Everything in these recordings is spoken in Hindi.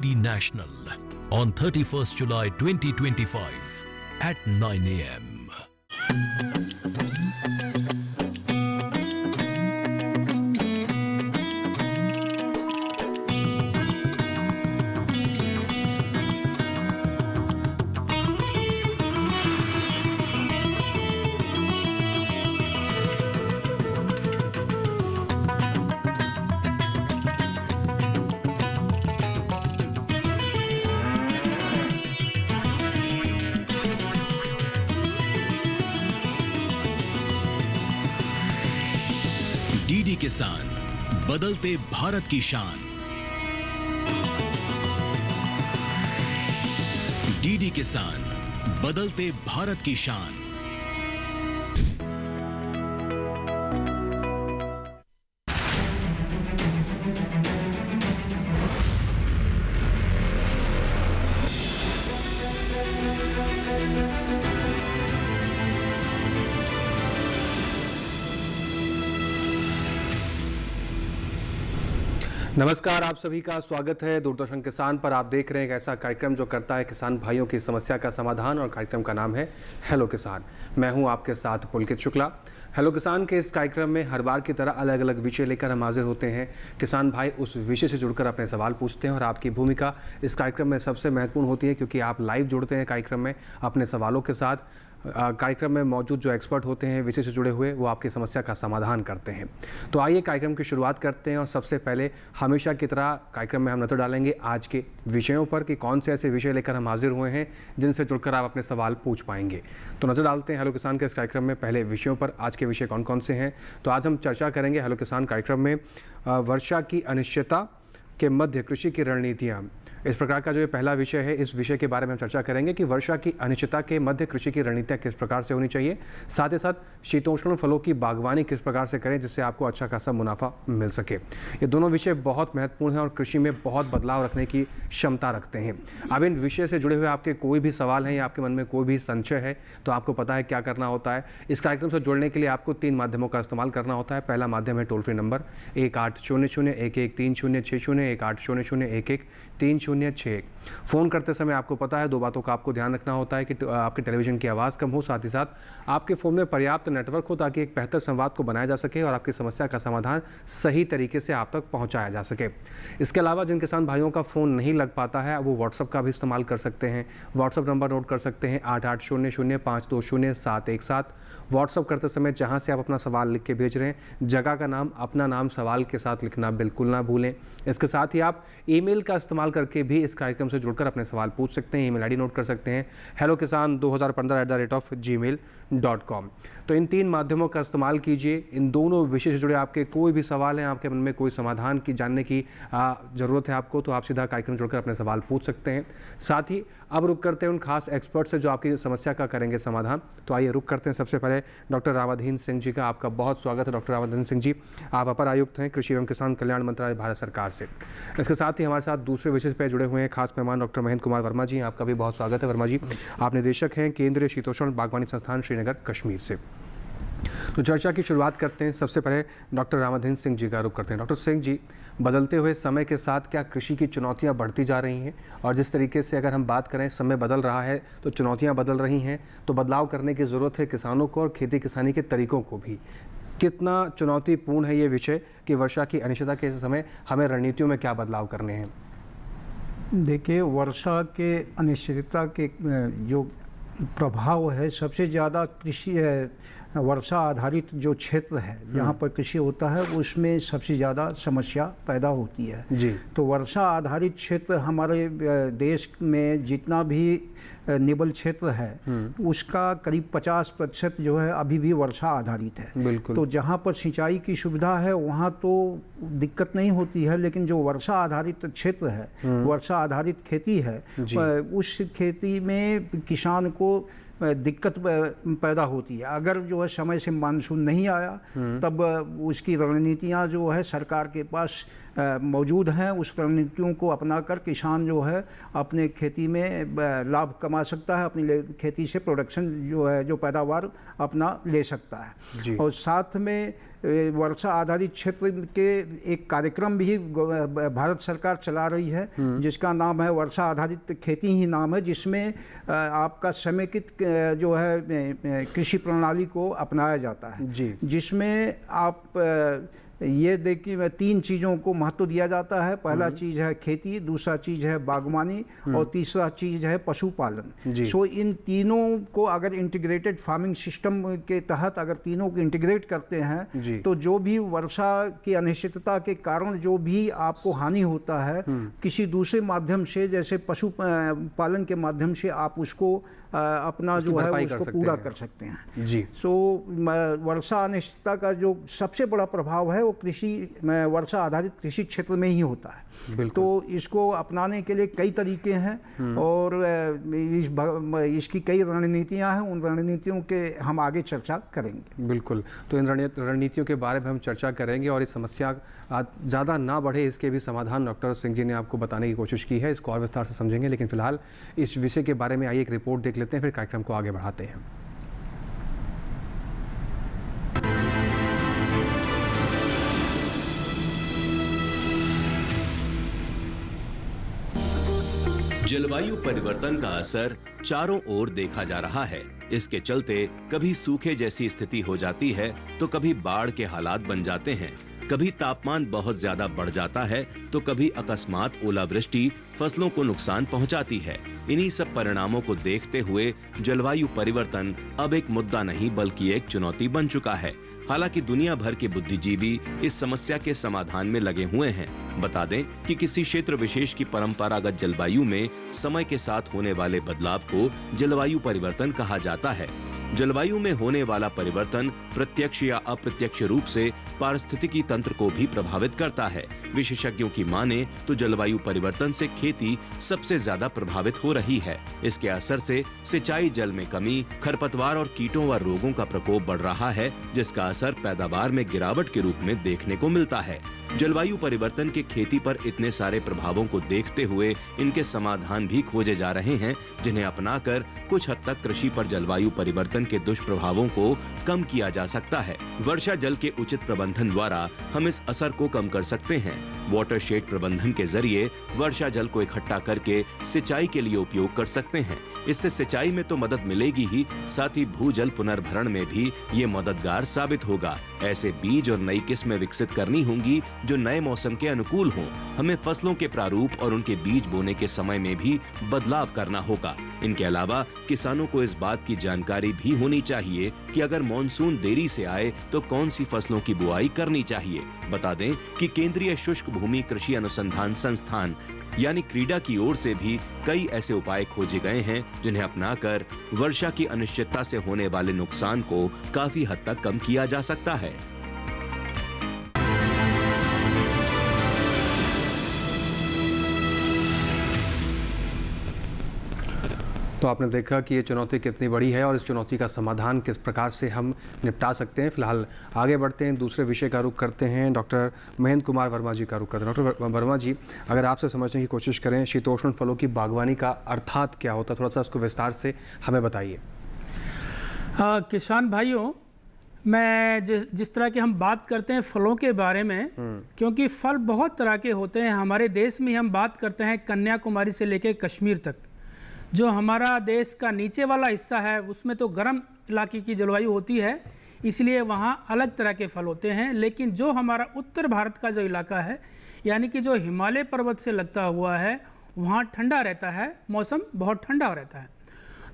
The National on 31st July 2025 at 9 a.m. DD किसान, बदलते भारत की शान। डीडी किसान, बदलते भारत की शान। नमस्कार, आप सभी का स्वागत है दूरदर्शन किसान पर। आप देख रहे हैं एक ऐसा कार्यक्रम जो करता है किसान भाइयों की समस्या का समाधान, और कार्यक्रम का नाम है हेलो किसान। मैं हूं आपके साथ पुलकित शुक्ला। हेलो किसान के इस कार्यक्रम में हर बार की तरह अलग अलग विषय लेकर हम हाजिर होते हैं। किसान भाई उस विषय से जुड़कर अपने सवाल पूछते हैं और आपकी भूमिका इस कार्यक्रम में सबसे महत्वपूर्ण होती है, क्योंकि आप लाइव जुड़ते हैं कार्यक्रम में अपने सवालों के साथ। कार्यक्रम में मौजूद जो एक्सपर्ट होते हैं विषय से जुड़े हुए, वो आपकी समस्या का समाधान करते हैं। तो आइए कार्यक्रम की शुरुआत करते हैं, और सबसे पहले हमेशा की तरह कार्यक्रम में हम नजर डालेंगे आज के विषयों पर कि कौन से ऐसे विषय लेकर हम हाजिर हुए हैं जिनसे जुड़कर आप अपने सवाल पूछ पाएंगे। तो नजर डालते हैं हेलो किसान के इस कार्यक्रम में पहले विषयों पर। आज के विषय कौन कौन से हैं? तो आज हम चर्चा करेंगे हेलो किसान कार्यक्रम में वर्षा की अनिश्चितता के मध्य कृषि की रणनीतियाँ। इस प्रकार का जो ये पहला विषय है, इस विषय के बारे में हम चर्चा करेंगे कि वर्षा की अनिश्चितता के मध्य कृषि की रणनीतियाँ किस प्रकार से होनी चाहिए। साथ ही साथ शीतोष्ण फलों की बागवानी किस प्रकार से करें जिससे आपको अच्छा खासा मुनाफा मिल सके। ये दोनों विषय बहुत महत्वपूर्ण हैं और कृषि में बहुत बदलाव रखने की क्षमता रखते हैं। अब इन विषय से जुड़े हुए आपके कोई भी सवाल हैं या आपके मन में कोई भी संशय है, तो आपको पता है क्या करना होता है। इस कार्यक्रम से जुड़ने के लिए आपको 3 माध्यमों का इस्तेमाल करना होता है। पहला माध्यम है टोल फ्री नंबर 1800113060, 1800113061। फ़ोन करते समय आपको पता है 2 बातों का आपको ध्यान रखना होता है कि आपके टेलीविज़न की आवाज़ कम हो, साथ ही साथ आपके फ़ोन में पर्याप्त नेटवर्क हो, ताकि एक बेहतर संवाद को बनाया जा सके और आपकी समस्या का समाधान सही तरीके से आप तक पहुंचाया जा सके। इसके अलावा जिन किसान भाइयों का फ़ोन नहीं लग पाता है, वो व्हाट्सअप का भी इस्तेमाल कर सकते हैं। व्हाट्सअप नंबर नोट कर सकते हैं 8800520717। व्हाट्सअप करते समय जहाँ से आप अपना सवाल लिख के भेज रहे हैं, जगह का नाम, अपना नाम सवाल के साथ लिखना बिल्कुल ना भूलें। इसके साथ ही आप ईमेल का इस्तेमाल करके भी इस कार्यक्रम से जुड़कर अपने सवाल पूछ सकते हैं। ईमेल आईडी नोट कर सकते हैं hellokisan2015@gmail.com। तो इन 3 माध्यमों का इस्तेमाल कीजिए। इन दोनों विषय से जुड़े आपके कोई भी सवाल हैं, आपके मन में कोई समाधान की जानने की ज़रूरत है आपको, तो आप सीधा कार्यक्रम जुड़कर अपने सवाल पूछ सकते हैं। साथ ही अब रुक करते हैं उन खास एक्सपर्ट से जो आपकी समस्या का करेंगे समाधान। तो आइए रुक करते हैं सबसे पहले डॉक्टर रामाधीन सिंह जी का। आपका बहुत स्वागत है डॉक्टर रामाधीन सिंह जी। आप अपर आयुक्त हैं कृषि एवं किसान कल्याण मंत्रालय भारत सरकार से। इसके साथ ही हमारे साथ दूसरे विषय पर जुड़े हुए हैं खास मेहमान डॉक्टर महेंद्र कुमार वर्मा जी। आपका भी बहुत स्वागत है वर्मा जी। आप निदेशक हैं केंद्रीय शीतोष्ण बागवानी संस्थान श्रीनगर कश्मीर से। तो चर्चा की शुरुआत करते हैं। सबसे पहले डॉक्टर रामाधीन सिंह जी का रुख करते हैं। डॉक्टर सिंह जी, बदलते हुए समय के साथ क्या कृषि की चुनौतियां बढ़ती जा रही हैं? और जिस तरीके से अगर हम बात करें, समय बदल रहा है तो चुनौतियां बदल रही हैं, तो बदलाव करने की ज़रूरत है किसानों को और खेती किसानी के तरीकों को भी। कितना चुनौतीपूर्ण है ये विषय कि वर्षा की अनिश्चितता के समय हमें रणनीतियों में क्या बदलाव करने हैं? देखिए, वर्षा के अनिश्चितता के जो प्रभाव है, सबसे ज़्यादा कृषि वर्षा आधारित जो क्षेत्र है जहाँ पर कृषि होता है, उसमें सबसे ज़्यादा समस्या पैदा होती है जी। तो वर्षा आधारित क्षेत्र हमारे देश में जितना भी निबल क्षेत्र है, उसका करीब 50% जो है अभी भी वर्षा आधारित है। बिल्कुल। तो जहाँ पर सिंचाई की सुविधा है वहाँ तो दिक्कत नहीं होती है, लेकिन जो वर्षा आधारित क्षेत्र है, वर्षा आधारित खेती है, उस खेती में किसान को दिक्कत पैदा होती है। अगर जो है समय से मानसून नहीं आया, तब उसकी रणनीतियाँ जो है सरकार के पास मौजूद हैं। उस रणनीतियों को अपनाकर किसान जो है अपने खेती में लाभ कमा सकता है, अपनी खेती से प्रोडक्शन जो है, जो पैदावार अपना ले सकता है। और साथ में वर्षा आधारित क्षेत्र के एक कार्यक्रम भी भारत सरकार चला रही है, जिसका नाम है वर्षा आधारित खेती ही नाम है, जिसमें आपका समेकित जो है कृषि प्रणाली को अपनाया जाता है जी। जिसमें आप ये देखिए 3 चीज़ों को महत्व दिया जाता है। पहला चीज़ है खेती, दूसरा चीज़ है बागवानी और तीसरा चीज़ है पशुपालन। सो इन तीनों को अगर इंटीग्रेटेड फार्मिंग सिस्टम के तहत अगर तीनों को इंटीग्रेट करते हैं तो जो भी वर्षा की अनिश्चितता के कारण जो भी आपको हानि होता है किसी दूसरे माध्यम से, जैसे पशु पालन के माध्यम से आप उसको अपना जो है उसको पूरा कर सकते हैं जी। सो वर्षा अनिश्चितता का जो सबसे बड़ा प्रभाव है वो कृषि वर्षा आधारित कृषि क्षेत्र में ही होता है। तो इसको अपनाने के लिए कई तरीके हैं और इसकी कई रणनीतियां हैं। उन रणनीतियों के हम आगे चर्चा करेंगे। बिल्कुल, तो इन रणनीतियों के बारे में हम चर्चा करेंगे और इस समस्या ज़्यादा ना बढ़े इसके भी समाधान डॉक्टर सिंह जी ने आपको बताने की कोशिश की है। इसको और विस्तार से समझेंगे, लेकिन फिलहाल इस विषय के बारे में आइए एक रिपोर्ट देख लेते हैं, फिर कार्यक्रम को आगे बढ़ाते हैं। जलवायु परिवर्तन का असर चारों ओर देखा जा रहा है। इसके चलते कभी सूखे जैसी स्थिति हो जाती है तो कभी बाढ़ के हालात बन जाते हैं, कभी तापमान बहुत ज्यादा बढ़ जाता है तो कभी अकस्मात ओलावृष्टि फसलों को नुकसान पहुंचाती है। इन्हीं सब परिणामों को देखते हुए जलवायु परिवर्तन अब एक मुद्दा नहीं बल्कि एक चुनौती बन चुका है। हालांकि दुनिया भर के बुद्धिजीवी इस समस्या के समाधान में लगे हुए हैं। बता दें कि किसी क्षेत्र विशेष की परंपरागत जलवायु में समय के साथ होने वाले बदलाव को जलवायु परिवर्तन कहा जाता है। जलवायु में होने वाला परिवर्तन प्रत्यक्ष या अप्रत्यक्ष रूप से पारिस्थितिकी तंत्र को भी प्रभावित करता है। विशेषज्ञों की माने तो जलवायु परिवर्तन से खेती सबसे ज्यादा प्रभावित हो रही है। इसके असर से सिंचाई जल में कमी, खरपतवार और कीटों व रोगों का प्रकोप बढ़ रहा है, जिसका असर पैदावार में गिरावट के रूप में देखने को मिलता है। जलवायु परिवर्तन के खेती पर इतने सारे प्रभावों को देखते हुए इनके समाधान भी खोजे जा रहे हैं, जिन्हें अपनाकर कुछ हद तक कृषि पर जलवायु परिवर्तन के दुष्प्रभावों को कम किया जा सकता है। वर्षा जल के उचित प्रबंधन द्वारा हम इस असर को कम कर सकते हैं। वाटरशेड प्रबंधन के जरिए वर्षा जल को इकट्ठा करके सिंचाई के लिए उपयोग कर सकते हैं। इससे सिंचाई में तो मदद मिलेगी ही, साथ ही भूजल पुनर्भरण में भी ये मददगार साबित होगा। ऐसे बीज और नई किस्में विकसित करनी होंगी जो नए मौसम के अनुकूल हों। हमें फसलों के प्रारूप और उनके बीज बोने के समय में भी बदलाव करना होगा। इनके अलावा किसानों को इस बात की जानकारी भी होनी चाहिए कि अगर मॉनसून देरी से आए तो कौन सी फसलों की बुआई करनी चाहिए। बता दें कि केंद्रीय शुष्क भूमि कृषि अनुसंधान संस्थान यानी क्रीडा की ओर से भी कई ऐसे उपाय खोजे गए हैं, जिन्हें अपनाकर वर्षा की अनिश्चितता से होने वाले नुकसान को काफी हद तक कम किया जा सकता है। तो आपने देखा कि ये चुनौती कितनी बड़ी है और इस चुनौती का समाधान किस प्रकार से हम निपटा सकते हैं। फिलहाल आगे बढ़ते हैं, दूसरे विषय का रुख करते हैं। डॉक्टर महेंद्र कुमार वर्मा जी का रुख करते हैं। डॉक्टर वर्मा जी, अगर आपसे समझने की कोशिश करें शीतोष्ण फलों की बागवानी का अर्थात क्या होता है, थोड़ा सा उसको विस्तार से हमें बताइए। किसान भाइयों, मैं जिस तरह की हम बात करते हैं फलों के बारे में, क्योंकि फल बहुत तरह के होते हैं। हमारे देश में हम बात करते हैं कन्याकुमारी से लेकर कश्मीर तक। जो हमारा देश का नीचे वाला हिस्सा है उसमें तो गर्म इलाके की जलवायु होती है, इसलिए वहाँ अलग तरह के फल होते हैं। लेकिन जो हमारा उत्तर भारत का जो इलाका है, यानी कि जो हिमालय पर्वत से लगता हुआ है, वहाँ ठंडा रहता है, मौसम बहुत ठंडा रहता है।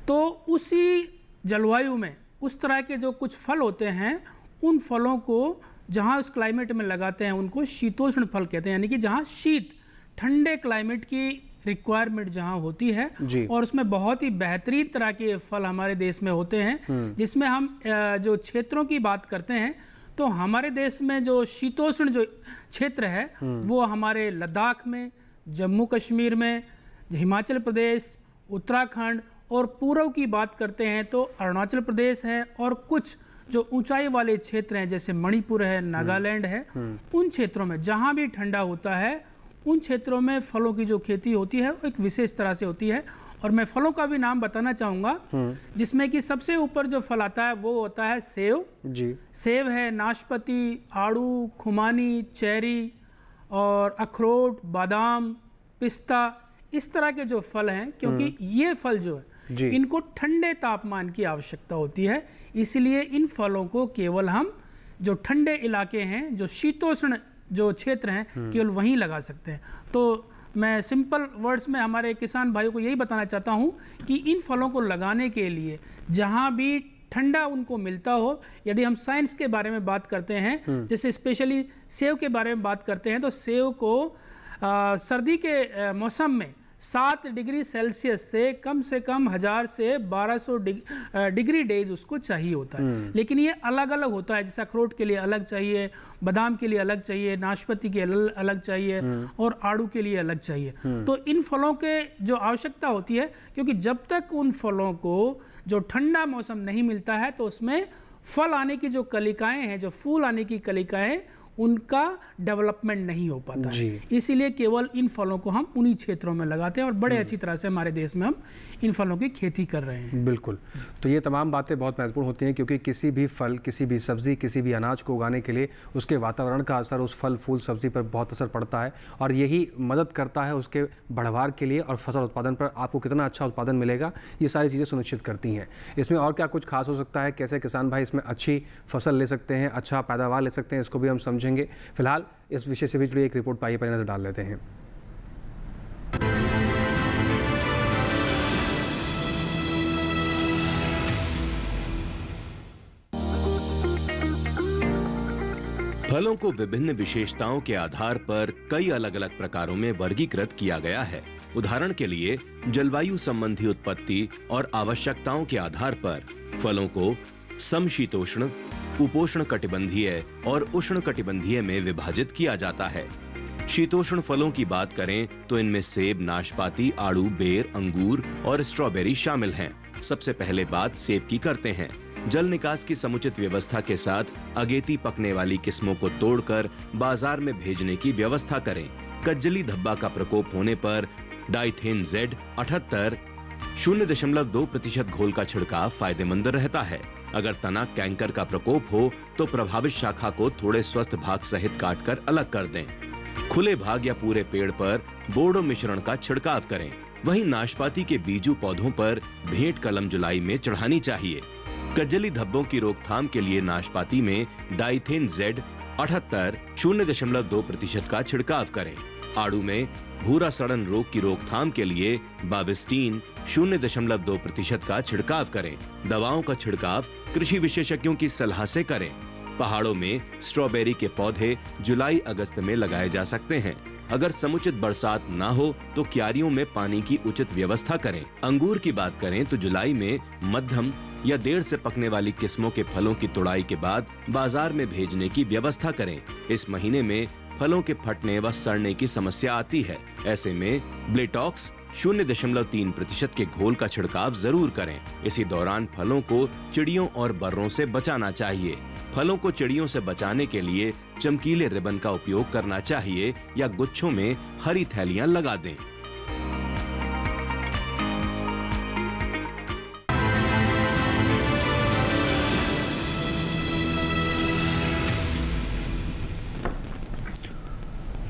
तो उसी जलवायु में उस तरह के जो कुछ फल होते हैं, उन फलों को जहाँ उस क्लाइमेट में लगाते हैं उनको शीतोष्ण फल कहते हैं। यानी कि जहाँ शीत ठंडे क्लाइमेट की रिक्वायरमेंट जहाँ होती है, और उसमें बहुत ही बेहतरीन तरह के फल हमारे देश में होते हैं। जिसमें हम जो क्षेत्रों की बात करते हैं, तो हमारे देश में जो शीतोष्ण जो क्षेत्र है वो हमारे लद्दाख में, जम्मू कश्मीर में, हिमाचल प्रदेश, उत्तराखंड और पूर्व की बात करते हैं तो अरुणाचल प्रदेश है, और कुछ जो ऊंचाई वाले क्षेत्र हैं जैसे मणिपुर है, नागालैंड है, उन क्षेत्रों में जहाँ भी ठंडा होता है उन क्षेत्रों में फलों की जो खेती होती है वो एक विशेष तरह से होती है। और मैं फलों का भी नाम बताना चाहूँगा, जिसमें कि सबसे ऊपर जो फल आता है वो होता है सेव। जी। सेव है, नाशपाती, आड़ू, खुमानी, चेरी और अखरोट, बादाम, पिस्ता, इस तरह के जो फल हैं, क्योंकि ये फल जो है इनको ठंडे तापमान की आवश्यकता होती है, इसलिए इन फलों को केवल हम जो ठंडे इलाके हैं, जो शीतोष्ण जो क्षेत्र हैं, केवल वहीं लगा सकते हैं। तो मैं सिंपल वर्ड्स में हमारे किसान भाइयों को यही बताना चाहता हूँ कि इन फलों को लगाने के लिए जहाँ भी ठंडा उनको मिलता हो, यदि हम साइंस के बारे में बात करते हैं, जैसे स्पेशली सेव के बारे में बात करते हैं, तो सेव को सर्दी के मौसम में 7 डिग्री सेल्सियस से कम 1000 से 1200 डिग्री डेज उसको चाहिए होता है। लेकिन ये अलग अलग होता है, जैसे अखरोट के लिए अलग चाहिए, बादाम के लिए अलग चाहिए, नाशपाती के लिए अलग चाहिए और आड़ू के लिए अलग चाहिए। तो इन फलों के जो आवश्यकता होती है, क्योंकि जब तक उन फलों को जो ठंडा मौसम नहीं मिलता है तो उसमें फल आने की जो कलिकाएं हैं, जो फूल आने की कलिकाएं, उनका डेवलपमेंट नहीं हो पाता है। इसीलिए केवल इन फलों को हम उन्हीं क्षेत्रों में लगाते हैं और बड़े अच्छी तरह से हमारे देश में हम इन फलों की खेती कर रहे हैं। बिल्कुल। तो ये तमाम बातें बहुत महत्वपूर्ण होती हैं, क्योंकि किसी भी फल, किसी भी सब्जी, किसी भी अनाज को उगाने के लिए उसके वातावरण का असर उस फल, फूल, सब्जी पर बहुत असर पड़ता है और यही मदद करता है उसके बढ़वार के लिए और फसल उत्पादन पर आपको कितना अच्छा उत्पादन मिलेगा, ये सारी चीज़ें सुनिश्चित करती हैं। इसमें और क्या कुछ खास हो सकता है, कैसे किसान भाई इसमें अच्छी फसल ले सकते हैं, अच्छा पैदावार ले सकते हैं, इसको भी हम समझेंगे। फिलहाल इस विषय से भी जुड़ी एक रिपोर्ट पाई पर नजर डाल लेते हैं। फलों को विभिन्न विशेषताओं के आधार पर कई अलग अलग प्रकारों में वर्गीकृत किया गया है। उदाहरण के लिए जलवायु संबंधी उत्पत्ति और आवश्यकताओं के आधार पर फलों को समशीतोष्ण, उपोष्ण कटिबंधीय और उष्ण कटिबंधीय में विभाजित किया जाता है। शीतोष्ण फलों की बात करें तो इनमें सेब, नाशपाती, आड़ू, बेर, अंगूर और स्ट्रॉबेरी शामिल हैं। सबसे पहले बात सेब की करते हैं। जल निकास की समुचित व्यवस्था के साथ अगेती पकने वाली किस्मों को तोड़कर बाजार में भेजने की व्यवस्था करें। कज्जली धब्बा का प्रकोप होने पर डाइथेन Z 78 0.2% घोल का छिड़काव फायदेमंद रहता है। अगर तना कैंकर का प्रकोप हो तो प्रभावित शाखा को थोड़े स्वस्थ भाग सहित काटकर अलग कर दें। खुले भाग या पूरे पेड़ पर बोर्डो मिश्रण का छिड़काव करें। वहीं नाशपाती के बीजू पौधों पर भेंट कलम जुलाई में चढ़ानी चाहिए। कज्जली धब्बों की रोकथाम के लिए नाशपाती में डाइथेन Z 78 0.2% का छिड़काव करें। आड़ू में भूरा सड़न रोग की रोकथाम के लिए बाविस्टीन 0.2% का छिड़काव करें। दवाओं का छिड़काव कृषि विशेषज्ञों की सलाह से करें। पहाड़ों में स्ट्रॉबेरी के पौधे जुलाई अगस्त में लगाए जा सकते हैं। अगर समुचित बरसात ना हो तो क्यारियों में पानी की उचित व्यवस्था करें। अंगूर की बात करें तो जुलाई में मध्यम या देर से पकने वाली किस्मों के फलों की तुड़ाई के बाद बाजार में भेजने की व्यवस्था करें। इस महीने में फलों के फटने व सड़ने की समस्या आती है। ऐसे में ब्लेटॉक्स 0.3% के घोल का छिड़काव जरूर करें। इसी दौरान फलों को चिड़ियों और बर्रों से बचाना चाहिए। फलों को चिड़ियों से बचाने के लिए चमकीले रिबन का उपयोग करना चाहिए या गुच्छों में हरी थैलियां लगा दें।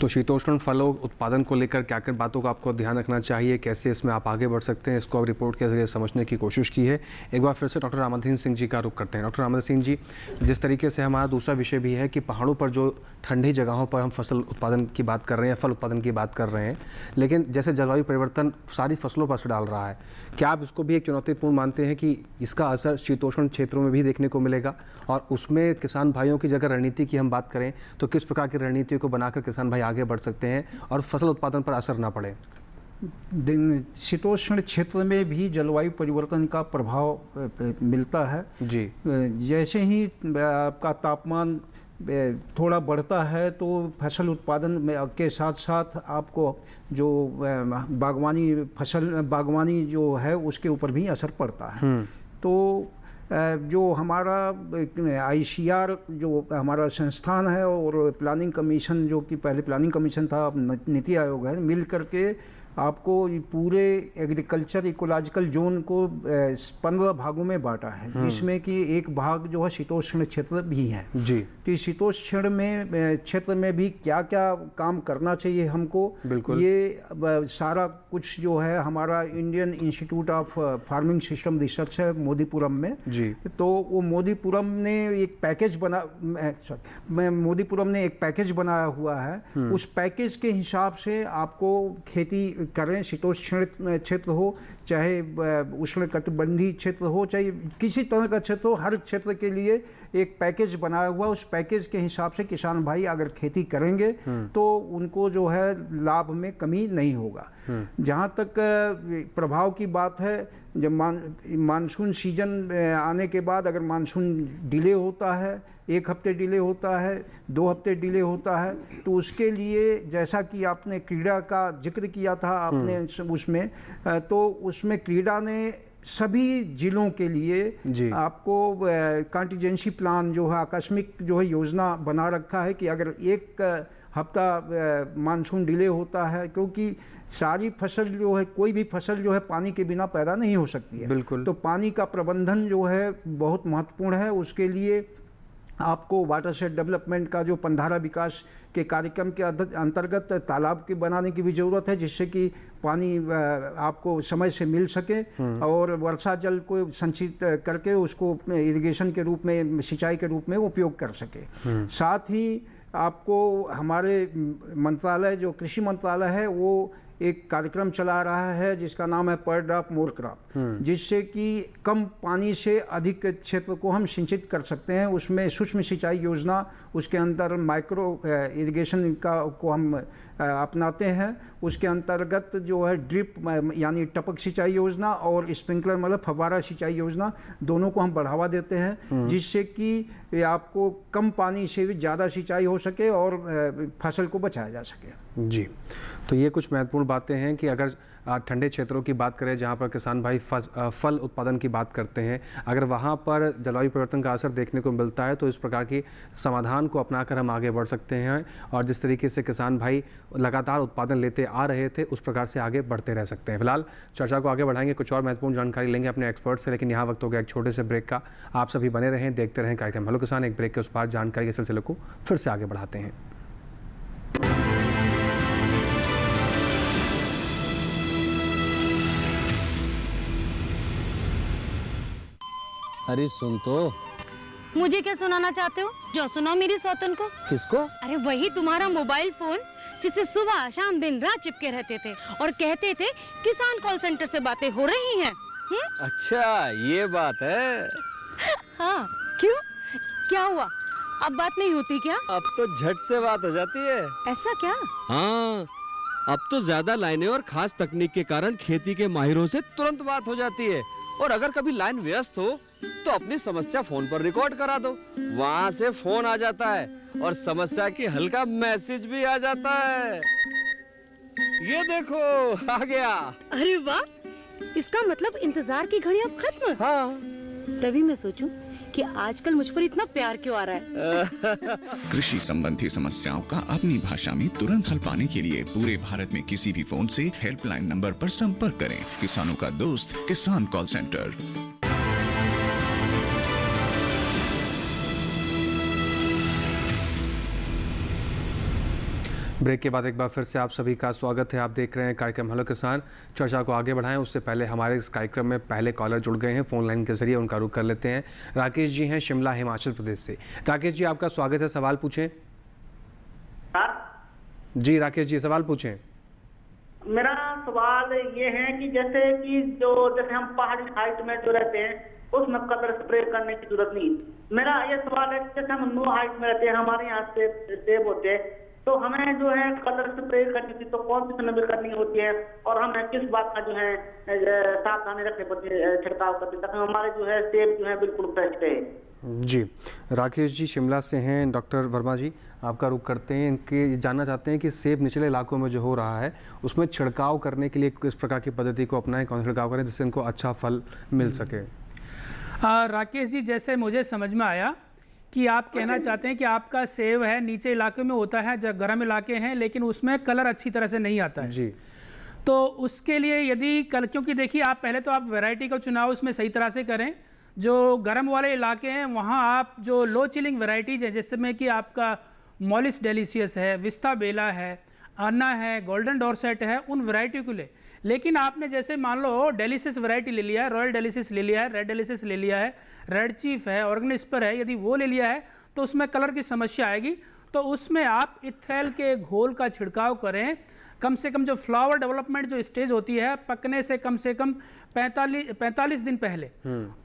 तो शीतोष्ण फलों उत्पादन को लेकर क्या क्या बातों का आपको ध्यान रखना चाहिए, कैसे इसमें आप आगे बढ़ सकते हैं, इसको अब रिपोर्ट के जरिए समझने की कोशिश की है। एक बार फिर से डॉक्टर रामाधीन सिंह जी का रुख करते हैं। डॉक्टर रामाधीन सिंह जी, जिस तरीके से हमारा दूसरा विषय भी है कि पहाड़ों पर जो ठंडी जगहों पर हम फसल उत्पादन की बात कर रहे हैं, फल उत्पादन की बात कर रहे हैं, लेकिन जैसे जलवायु परिवर्तन सारी फसलों पर असर डाल रहा है, क्या आप इसको भी एक चुनौतीपूर्ण मानते हैं कि इसका असर शीतोष्ण क्षेत्रों में भी देखने को मिलेगा? और उसमें किसान भाइयों की जगह रणनीति की हम बात करें तो किस प्रकार की रणनीतियों को बनाकर किसान भाई आगे बढ़ सकते हैं और फसल उत्पादन पर असर ना पड़े? शीतोष्ण क्षेत्र में भी जलवायु परिवर्तन का प्रभाव मिलता है जी। जैसे ही आपका तापमान थोड़ा बढ़ता है तो फसल उत्पादन में के साथ साथ आपको जो बागवानी जो है उसके ऊपर भी असर पड़ता है। तो जो हमारा ICR जो हमारा संस्थान है और प्लानिंग कमीशन जो कि पहले प्लानिंग कमीशन था, अब नीति आयोग है, मिल करके आपको ये पूरे एग्रीकल्चर इकोलॉजिकल जोन को 15 भागों में बांटा है, जिसमें कि एक भाग जो है शीतोष्ण क्षेत्र भी है जी। कि शीतोष्ण में क्षेत्र में भी क्या क्या काम करना चाहिए हमको, बिल्कुल। ये सारा कुछ जो है हमारा Indian institute of farming system research है मोदीपुरम में जी। तो वो मोदीपुरम ने एक पैकेज मोदीपुरम ने एक पैकेज बनाया हुआ है। उस पैकेज के हिसाब से आपको खेती करें, शीतोष्ण क्षेत्र हो चाहे उष्णकटिबंधीय क्षेत्र हो चाहे किसी तरह का क्षेत्र हो, हर क्षेत्र के लिए एक पैकेज बनाया हुआ। उस पैकेज के हिसाब से किसान भाई अगर खेती करेंगे तो उनको जो है लाभ में कमी नहीं होगा। जहाँ तक प्रभाव की बात है, जब मानसून सीजन आने के बाद अगर मानसून डिले होता है, 1 हफ्ते डिले होता है, 2 हफ्ते डिले होता है, तो उसके लिए जैसा कि आपने क्रीड़ा का जिक्र किया था आपने उसमें, तो उसमें क्रीड़ा ने सभी जिलों के लिए आपको कंटीजेंसी प्लान जो है, आकस्मिक जो है योजना बना रखा है कि अगर 1 हफ्ता मानसून डिले होता है, क्योंकि सारी फसल जो है, कोई भी फसल जो है पानी के बिना पैदा नहीं हो सकती है। बिल्कुल। तो पानी का प्रबंधन जो है बहुत महत्वपूर्ण है। उसके लिए आपको वाटरशेड डेवलपमेंट का जो पंधारा विकास के कार्यक्रम के अंतर्गत तालाब के बनाने की भी ज़रूरत है, जिससे कि पानी आपको समय से मिल सके और वर्षा जल को संचित करके उसको इरिगेशन के रूप में, सिंचाई के रूप में उपयोग कर सके। साथ ही आपको हमारे मंत्रालय जो कृषि मंत्रालय है वो एक कार्यक्रम चला रहा है जिसका नाम है पर ड्रॉप मोर क्रॉप, जिससे कि कम पानी से अधिक क्षेत्र को हम सिंचित कर सकते हैं। उसमें सूक्ष्म सिंचाई योजना, उसके अंदर माइक्रो इरिगेशन को हम अपनाते हैं। उसके अंतर्गत जो है ड्रिप यानी टपक सिंचाई योजना और स्प्रिंकलर मतलब फव्वारा सिंचाई योजना, दोनों को हम बढ़ावा देते हैं, जिससे कि आपको कम पानी से भी ज़्यादा सिंचाई हो सके और फसल को बचाया जा सके। जी, तो ये कुछ महत्वपूर्ण बातें हैं कि अगर ठंडे क्षेत्रों की बात करें जहाँ पर किसान भाई फल उत्पादन की बात करते हैं, अगर वहाँ पर जलवायु परिवर्तन का असर देखने को मिलता है तो इस प्रकार की समाधान को अपनाकर हम आगे बढ़ सकते हैं और जिस तरीके से किसान भाई लगातार उत्पादन लेते आ रहे थे उस प्रकार से आगे बढ़ते रह सकते हैं। फिलहाल चर्चा को आगे बढ़ाएंगे, कुछ और महत्वपूर्ण जानकारी लेंगे अपने एक्सपर्ट से, लेकिन यहाँ वक्त हो गया एक छोटे से ब्रेक का। आप सभी बने रहें, देखते रहें कार्यक्रम हेलो किसान। एक ब्रेक के उस पार जानकारी के सिलसिले को फिर से आगे बढ़ाते हैं। अरे सुन तो। मुझे क्या सुनाना चाहते हो? जो सुनाओ मेरी सौतन को। किसको? अरे वही तुम्हारा मोबाइल फोन जिससे सुबह शाम दिन रात चिपके रहते थे और कहते थे किसान कॉल सेंटर से बातें हो रही हैं। अच्छा ये बात है। हाँ क्यों, क्या हुआ? अब बात नहीं होती क्या? अब तो झट से बात हो जाती है। ऐसा क्या? हाँ, अब तो ज्यादा लाइनें और खास तकनीक के कारण खेती के माहिरों से तुरंत बात हो जाती है। और अगर कभी लाइन व्यस्त हो तो अपनी समस्या फोन पर रिकॉर्ड करा दो, वहाँ से फोन आ जाता है और समस्या की हल का मैसेज भी आ जाता है। ये देखो आ गया। अरे वाह, इसका मतलब इंतजार की घड़ी अब खत्म। हाँ। तभी मैं सोचूं कि आजकल मुझ पर इतना प्यार क्यों आ रहा है। कृषि संबंधी समस्याओं का अपनी भाषा में तुरंत हल पाने के लिए पूरे भारत में किसी भी फोन से हेल्पलाइन नंबर पर संपर्क करें। किसानों का दोस्त किसान कॉल सेंटर। ब्रेक के बाद एक बार फिर से आप सभी का स्वागत है। आप देख रहे हैं कार्यक्रम हेलो किसान। चर्चा को आगे बढ़ाएं उससे पहले हमारे इस कार्यक्रम में पहले कॉलर जुड़ गए हैं फोन लाइन के जरिए, उनका रुख कर लेते हैं। राकेश जी हैं शिमला हिमाचल प्रदेश से। राकेश जी आपका स्वागत है, सवाल पूछें। जी राकेश जी सवाल पूछें। मेरा सवाल ये है कि जैसे हम पहाड़ी हाइट में जो रहते हैं उसमें कलर स्प्रे करने की जरूरत नहीं। मेरा ये सवाल है जैसे हम नो हाइट में रहते हैं, हमारे यहाँ से सेब होते हैं, तो हमें जो है कलर स्प्रे करनी थी तो कौन से समय में करनी होती है और हमें किस बात का जो है सावधानी रखनी पड़ती है छिड़काव करते ताकि हमारे जो है सेब जो है बिल्कुल फ्रेश रहे। जी राकेश जी शिमला से हैं। डॉक्टर वर्मा जी आपका रुख करते हैं कि जानना चाहते हैं कि सेब निचले इलाकों में जो हो रहा है उसमें छिड़काव करने के लिए किस प्रकार की पद्धति को अपनाएं, कौन छिड़काव करें जिससे उनको अच्छा फल मिल सके। राकेश जी जैसे मुझे समझ में आया कि आप कहना चाहते हैं कि आपका सेब है नीचे इलाके में होता है, जब गर्म इलाके हैं लेकिन उसमें कलर अच्छी तरह से नहीं आता है जी। तो उसके लिए यदि क्योंकि देखिए आप पहले तो आप वैरायटी का चुनाव उसमें सही तरह से करें। जो गर्म वाले इलाके हैं वहाँ आप जो लो चिलिंग वैरायटीज हैं, जिसमें कि आपका मॉलिस डेलिशियस है, विस्ता बेला है, अन्ना है, गोल्डन डॉर्सेट है, उन वैरायटी को ले। लेकिन आपने जैसे मान लो डेलिशियस वैरायटी ले लिया है, रॉयल डेलिशियस ले लिया है, रेड डेलिशियस ले लिया है, रेड चीफ है, ऑर्गेनिस्पर है, यदि वो ले लिया है तो उसमें कलर की समस्या आएगी। तो उसमें आप इथेल के घोल का छिड़काव करें। कम से कम जो फ्लावर डेवलपमेंट जो स्टेज होती है पकने से कम 45 दिन पहले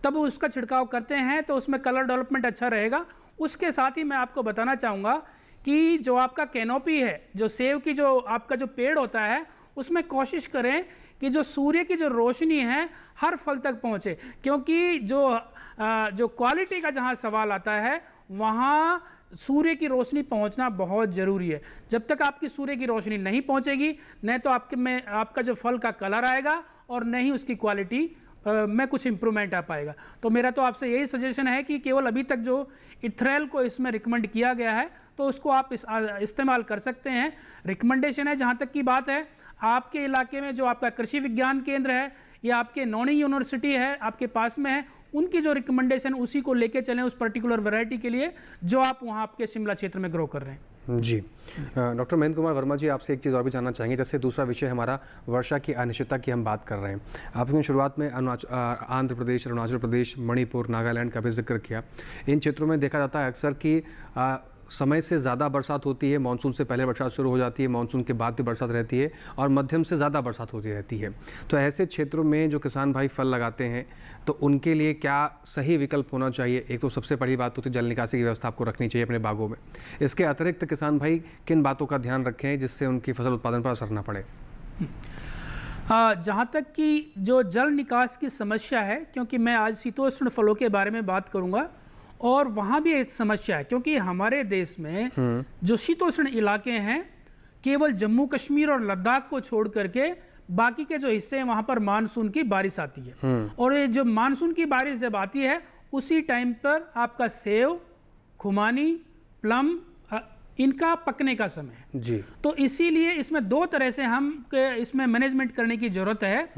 तब उसका छिड़काव करते हैं तो उसमें कलर डेवलपमेंट अच्छा रहेगा। उसके साथ ही मैं आपको बताना चाहूँगा कि जो आपका कैनोपी है, जो सेब की जो आपका जो पेड़ होता है, उसमें कोशिश करें कि जो सूर्य की जो रोशनी है हर फल तक पहुँचे, क्योंकि जो क्वालिटी का जहाँ सवाल आता है वहाँ सूर्य की रोशनी पहुंचना बहुत ज़रूरी है। जब तक आपकी सूर्य की रोशनी नहीं पहुंचेगी, न तो आपका जो फल का कलर आएगा और न ही उसकी क्वालिटी में कुछ इम्प्रूवमेंट आ पाएगा। तो मेरा तो आपसे यही सजेशन है कि केवल अभी तक जो इथ्रेल को इसमें रिकमेंड किया गया है तो उसको आप इस्तेमाल कर सकते हैं। रिकमेंडेशन है, जहाँ तक की बात है आपके इलाके में जो आपका कृषि विज्ञान केंद्र है या आपके नौणी यूनिवर्सिटी है आपके पास में है, उनकी जो रिकमेंडेशन उसी को लेके चलें उस पर्टिकुलर वैरायटी के लिए जो आप वहाँ आपके शिमला क्षेत्र में ग्रो कर रहे हैं। जी डॉक्टर महेंद्र कुमार वर्मा जी, आपसे एक चीज़ और भी जानना चाहेंगे। जैसे दूसरा विषय हमारा वर्षा की अनिश्चितता की हम बात कर रहे हैं। आपने शुरुआत में आंध्र प्रदेश, अरुणाचल प्रदेश, मणिपुर, नागालैंड का भी जिक्र किया। इन क्षेत्रों में देखा जाता है अक्सर कि समय से ज़्यादा बरसात होती है, मानसून से पहले बरसात शुरू हो जाती है, मानसून के बाद भी बरसात रहती है और मध्यम से ज़्यादा बरसात होती रहती है। तो ऐसे क्षेत्रों में जो किसान भाई फल लगाते हैं तो उनके लिए क्या सही विकल्प होना चाहिए? एक तो सबसे बड़ी बात होती है जल निकासी की व्यवस्था आपको रखनी चाहिए अपने बागों में। इसके अतिरिक्त किसान भाई किन बातों का ध्यान रखें जिससे उनकी फसल उत्पादन पर असर ना पड़े? जहाँ तक कि जो जल निकास की समस्या है, क्योंकि मैं आज शीतोष्ण फलों के बारे में बात करूँगा और वहाँ भी एक समस्या है, क्योंकि हमारे देश में जो शीतोष्ण इलाके हैं केवल जम्मू कश्मीर और लद्दाख को छोड़ करके बाकी के जो हिस्से हैं वहाँ पर मानसून की बारिश आती है। और ये जो मानसून की बारिश जब आती है उसी टाइम पर आपका सेव, खुमानी, प्लम इनका पकने का समय है जी। तो इसीलिए इसमें दो तरह से हम इसमें मैनेजमेंट करने की जरूरत है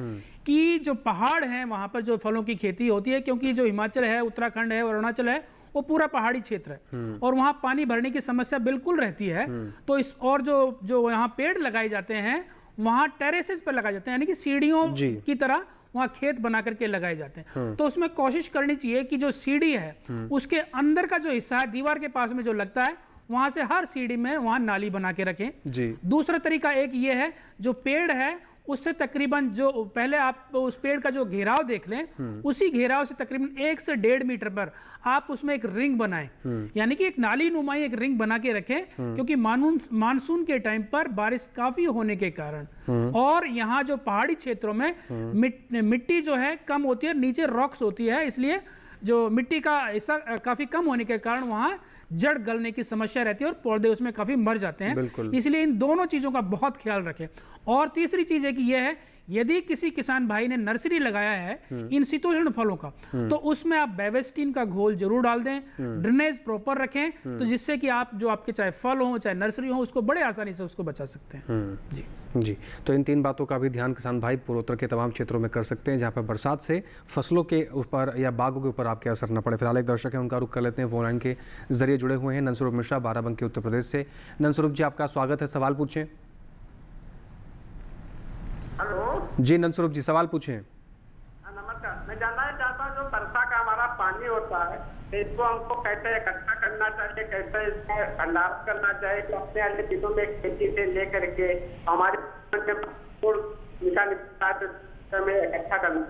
कि जो पहाड़ हैं वहाँ पर जो फलों की खेती होती है, क्योंकि जो हिमाचल है, उत्तराखंड है और अरुणाचल है वो पूरा पहाड़ी क्षेत्र है और वहाँ पानी भरने की समस्या बिल्कुल रहती है। तो इस और जो यहाँ पेड़ लगाए जाते हैं वहाँ टेरेसेस पर लगाए जाते हैं, यानी कि सीढ़ियों की तरह वहाँ खेत बना करके लगाए जाते हैं। तो उसमें कोशिश करनी चाहिए कि जो सीढ़ी है उसके अंदर का जो हिस्सा है दीवार के पास में जो लगता है वहां से हर सीढ़ी में वहां नाली बना के रखें जी। दूसरा तरीका एक ये है, जो पेड़ है उससे तकरीबन जो पहले आप उस पेड़ का जो घेराव देख लें उसी घेराव से तकरीबन 1 से 1.5 मीटर पर आप उसमें एक रिंग बनाएं, यानी कि एक नाली नुमाई एक रिंग बना के रखें, क्योंकि मानसून के टाइम पर बारिश काफी होने के कारण और यहाँ जो पहाड़ी क्षेत्रों में मिट्टी जो है कम होती है, नीचे रॉक्स होती है, इसलिए जो मिट्टी का हिस्सा काफी कम होने के कारण वहाँ जड़ गलने की समस्या रहती है और पौधे उसमें काफी मर जाते हैं। इसलिए इन दोनों चीजों का बहुत ख्याल रखें। और तीसरी चीज है कि यह है, यदि किसी किसान भाई ने नर्सरी लगाया है इन शीतोष्ण फलों का तो उसमें आप बेवेस्टीन का घोल जरूर डाल दें, ड्रेनेज प्रॉपर रखें, तो जिससे कि आप जो आपके चाहे फल हो चाहे नर्सरी हो उसको बड़े आसानी से उसको बचा सकते हैं। जी जी। तो इन 3 बातों का भी ध्यान किसान भाई पूर्वोत्तर के तमाम क्षेत्रों में कर सकते हैं जहाँ पर बरसात से फसलों के ऊपर या बागों के ऊपर आपके असर न पड़े। फिलहाल एक दर्शक है, उनका रुख कर लेते हैं, फोन लाइन के जरिए जुड़े हुए हैं। नंदस्वरूप मिश्रा, बाराबंकी, उत्तर प्रदेश से। नंदस्वरूप जी, आपका स्वागत है, सवाल पूछें। हेलो जी नंदस्वरूप जी, सवाल पूछें। नमस्कार, मैं जानना चाहता हूँ जो वर्षा का हमारा पानी होता है इसको हमको कैसे इकट्ठा करना चाहिए, कैसे इसका भंडारण करना चाहिए, तो अपने अन्य चीजों में खेती से लेकर के हमारे में इकट्ठा करना।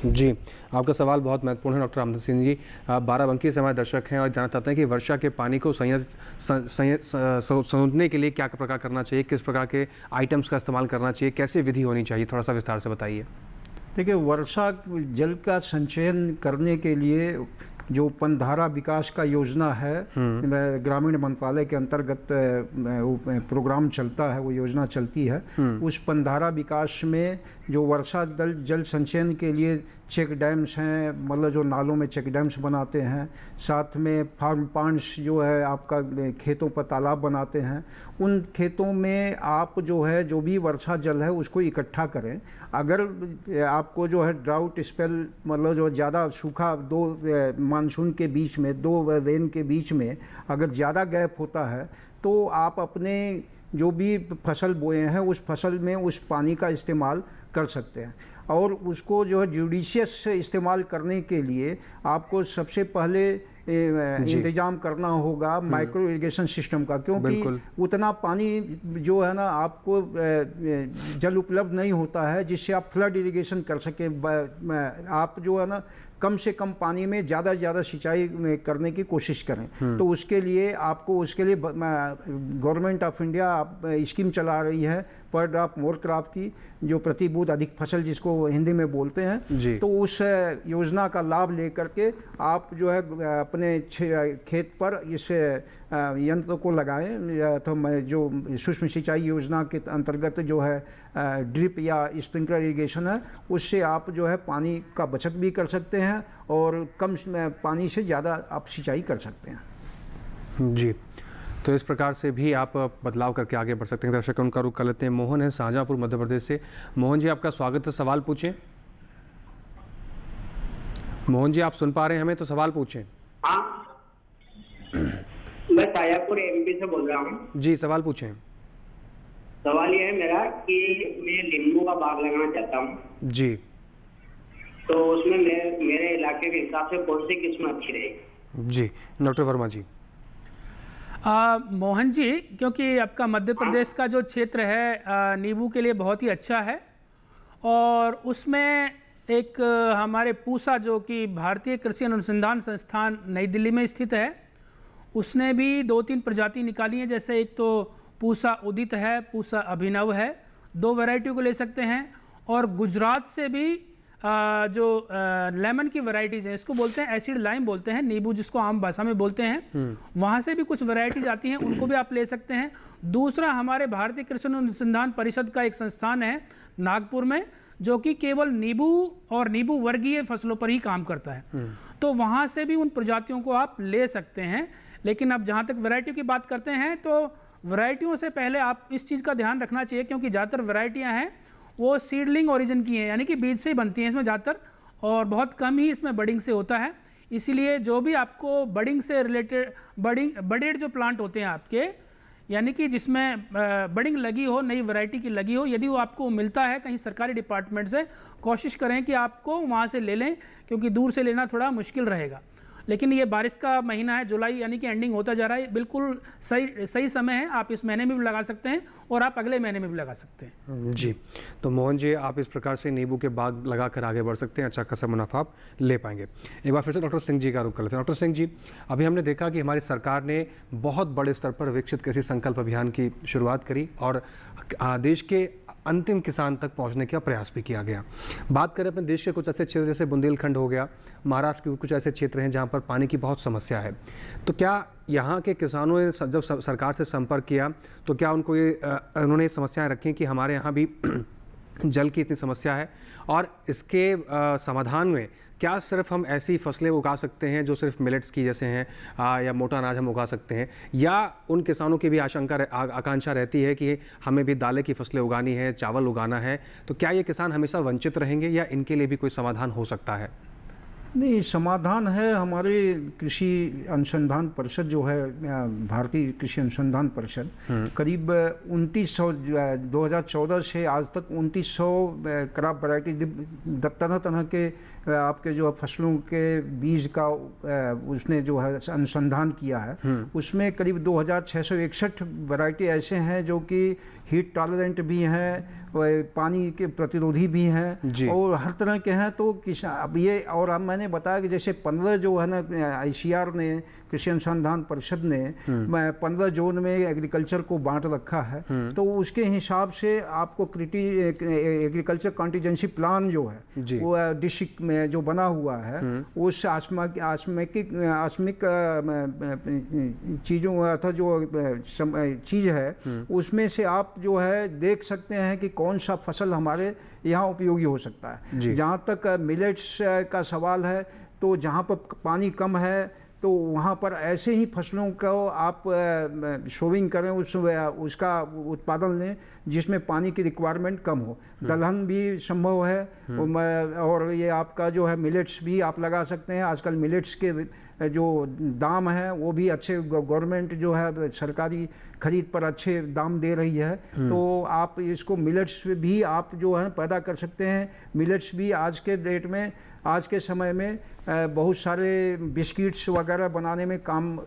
जी, आपका सवाल बहुत महत्वपूर्ण है डॉक्टर रामधन सिंह जी। बाराबंकी से हमारे दर्शक हैं और जानना चाहते हैं कि वर्षा के पानी को संयोजने के लिए क्या प्रकार करना चाहिए, किस प्रकार के आइटम्स का इस्तेमाल करना चाहिए, कैसे विधि होनी चाहिए, थोड़ा सा विस्तार से बताइए। देखिए, वर्षा जल का संचयन करने के लिए जो पनधारा विकास का योजना है, ग्रामीण मंत्रालय के अंतर्गत प्रोग्राम चलता है, वो योजना चलती है। उस पनधारा विकास में जो वर्षा जल संचयन के लिए चेक डैम्स हैं, मतलब जो नालों में चेक डैम्स बनाते हैं, साथ में फार्म पांड्स जो है आपका खेतों पर तालाब बनाते हैं, उन खेतों में आप जो है जो भी वर्षा जल है उसको इकट्ठा करें। अगर आपको जो है ड्राउट स्पेल, मतलब जो ज़्यादा सूखा, दो मानसून के बीच में, दो रेन के बीच में अगर ज़्यादा गैप होता है तो आप अपने जो भी फसल बोए हैं उस फसल में उस पानी का इस्तेमाल कर सकते हैं। और उसको जो है जुडिशियस इस्तेमाल करने के लिए आपको सबसे पहले इंतजाम करना होगा माइक्रो इरिगेशन सिस्टम का, क्योंकि उतना पानी जो है ना आपको जल उपलब्ध नहीं होता है जिससे आप फ्लड इरिगेशन कर सके। आप जो है ना कम से कम पानी में ज़्यादा से ज़्यादा सिंचाई करने की कोशिश करें। तो उसके लिए आपको, उसके लिए गवर्नमेंट ऑफ इंडिया स्कीम चला रही है पर ड्रॉप मोर क्रॉप की, जो प्रति बूंद अधिक फसल जिसको हिंदी में बोलते हैं। तो उस योजना का लाभ लेकर के आप जो है अपने खेत पर इस यंत्र को लगाएं, तो जो सूक्ष्म सिंचाई योजना के अंतर्गत जो है ड्रिप या स्प्रिंकलर इरिगेशन है, उससे आप जो है पानी का बचत भी कर सकते हैं और कम पानी से ज़्यादा आप सिंचाई कर सकते हैं। जी, तो इस प्रकार से भी आप बदलाव करके आगे बढ़ सकते हैं। दर्शक उनका रुख कर लेते हैं। मोहन है शाहजहाँपुर मध्य प्रदेश से। मोहन जी आपका स्वागत है, सवाल पूछें। मोहन जी आप सुन पा रहे हैं हमें, तो सवाल पूछें। हाँ, मैं शाहजहाँपुर एमपी से बोल रहा हूँ। जी सवाल पूछें। सवाल ये है मेरा कि मैं नींबू का बाग लगाना चाहता हूँ जी, तो उसमें मेरे इलाके के हिसाब से कौन सी किस्म अच्छी रहेगी? जी डॉक्टर वर्मा जी। मोहन जी, क्योंकि आपका मध्य प्रदेश का जो क्षेत्र है नींबू के लिए बहुत ही अच्छा है, और उसमें एक हमारे पूसा जो कि भारतीय कृषि अनुसंधान संस्थान नई दिल्ली में स्थित है, उसने भी 2-3 प्रजाति निकाली हैं। जैसे एक तो पूसा उदित है, पूसा अभिनव है, 2 वैरायटी को ले सकते हैं। और गुजरात से भी जो लेमन की वैरायटीज़ हैं, इसको बोलते हैं एसिड लाइम बोलते हैं, नींबू जिसको आम भाषा में बोलते हैं, वहाँ से भी कुछ वैरायटीज आती हैं, उनको भी आप ले सकते हैं। दूसरा, हमारे भारतीय कृषि अनुसंधान परिषद का एक संस्थान है नागपुर में, जो कि केवल नींबू और नींबू वर्गीय फसलों पर ही काम करता है, तो वहाँ से भी उन प्रजातियों को आप ले सकते हैं। लेकिन अब जहाँ तक वैरायटी की बात करते हैं, तो वैरायटियों से पहले आप इस चीज़ का ध्यान रखना चाहिए, क्योंकि ज़्यादातर वैरायटियाँ हैं वो सीडलिंग ओरिजिन की हैं, यानी कि बीज से ही बनती हैं इसमें ज़्यादातर, और बहुत कम ही इसमें बडिंग से होता है। इसीलिए जो भी आपको बडिंग से रिलेटेड, बडेड जो प्लांट होते हैं आपके, यानी कि जिसमें बडिंग लगी हो, नई वैरायटी की लगी हो, यदि वो आपको मिलता है कहीं सरकारी डिपार्टमेंट से, कोशिश करें कि आपको वहाँ से ले लें, क्योंकि दूर से लेना थोड़ा मुश्किल रहेगा। लेकिन ये बारिश का महीना है, जुलाई यानी कि एंडिंग होता जा रहा है, बिल्कुल सही समय है। आप इस महीने में भी लगा सकते हैं और आप अगले महीने में भी लगा सकते हैं। जी, तो मोहन जी आप इस प्रकार से नींबू के बाग लगाकर आगे बढ़ सकते हैं, अच्छा खासा मुनाफा आप ले पाएंगे। एक बार फिर से डॉक्टर सिंह जी का रुख कर लेते हैं। डॉक्टर सिंह जी, अभी हमने देखा कि हमारी सरकार ने बहुत बड़े स्तर पर विकसित कृषि संकल्प अभियान की शुरुआत करी और देश के अंतिम किसान तक पहुंचने का प्रयास भी किया गया। बात करें अपने देश के कुछ ऐसे क्षेत्र जैसे बुंदेलखंड हो गया, महाराष्ट्र के कुछ ऐसे क्षेत्र हैं जहां पर पानी की बहुत समस्या है, तो क्या यहाँ के किसानों ने जब सरकार से संपर्क किया तो क्या उन्होंने समस्याएं रखी कि हमारे यहाँ भी जल की इतनी समस्या है, और इसके समाधान में क्या सिर्फ हम ऐसी फसलें उगा सकते हैं जो सिर्फ मिलेट्स की जैसे हैं या मोटा अनाज हम उगा सकते हैं, या उन किसानों की भी आकांक्षा रहती है कि हमें भी दालें की फसलें उगानी है, चावल उगाना है, तो क्या ये किसान हमेशा वंचित रहेंगे या इनके लिए भी कोई समाधान हो सकता है? नहीं, समाधान है। हमारे कृषि अनुसंधान परिषद जो है, भारतीय कृषि अनुसंधान परिषद, करीब 2014 से आज तक 2900 क्रॉप वैरायटी, तरह तरह के आपके जो फसलों के बीज का उसने जो है अनुसंधान किया है। उसमें करीब 2661 वैरायटी ऐसे हैं जो कि हीट टॉलरेंट भी हैं पानी के प्रतिरोधी भी जी। हैं और हर तरह के हैं। तो किसान अब ये, और अब मैंने बताया कि जैसे 15 जो है ना ICAR ने, कृषि अनुसंधान परिषद ने 15 जोन में एग्रीकल्चर को बांट रखा है। तो उसके हिसाब से आपको एग्रीकल्चर कॉन्टीजेंसी प्लान जो है वो डिस्ट्रिक्ट में जो बना हुआ है उस आसमिक चीज़ों अर्थात जो चीज़ है उसमें से आप जो है देख सकते हैं कि कौन सा फसल हमारे यहाँ उपयोगी हो सकता है। जहाँ तक मिलेट्स का सवाल है, तो जहाँ पर पानी कम है तो वहाँ पर ऐसे ही फसलों को आप सोविंग करें, उसका उत्पादन लें जिसमें पानी की रिक्वायरमेंट कम हो। दलहन भी संभव है और ये आपका जो है मिलेट्स भी आप लगा सकते हैं। आजकल मिलेट्स के जो दाम है वो भी अच्छे, गवर्नमेंट जो है सरकारी खरीद पर अच्छे दाम दे रही है। तो आप इसको मिलेट्स भी आप जो है पैदा कर सकते हैं। मिलेट्स भी आज के डेट में, आज के समय में बहुत सारे बिस्किट्स वगैरह बनाने में काम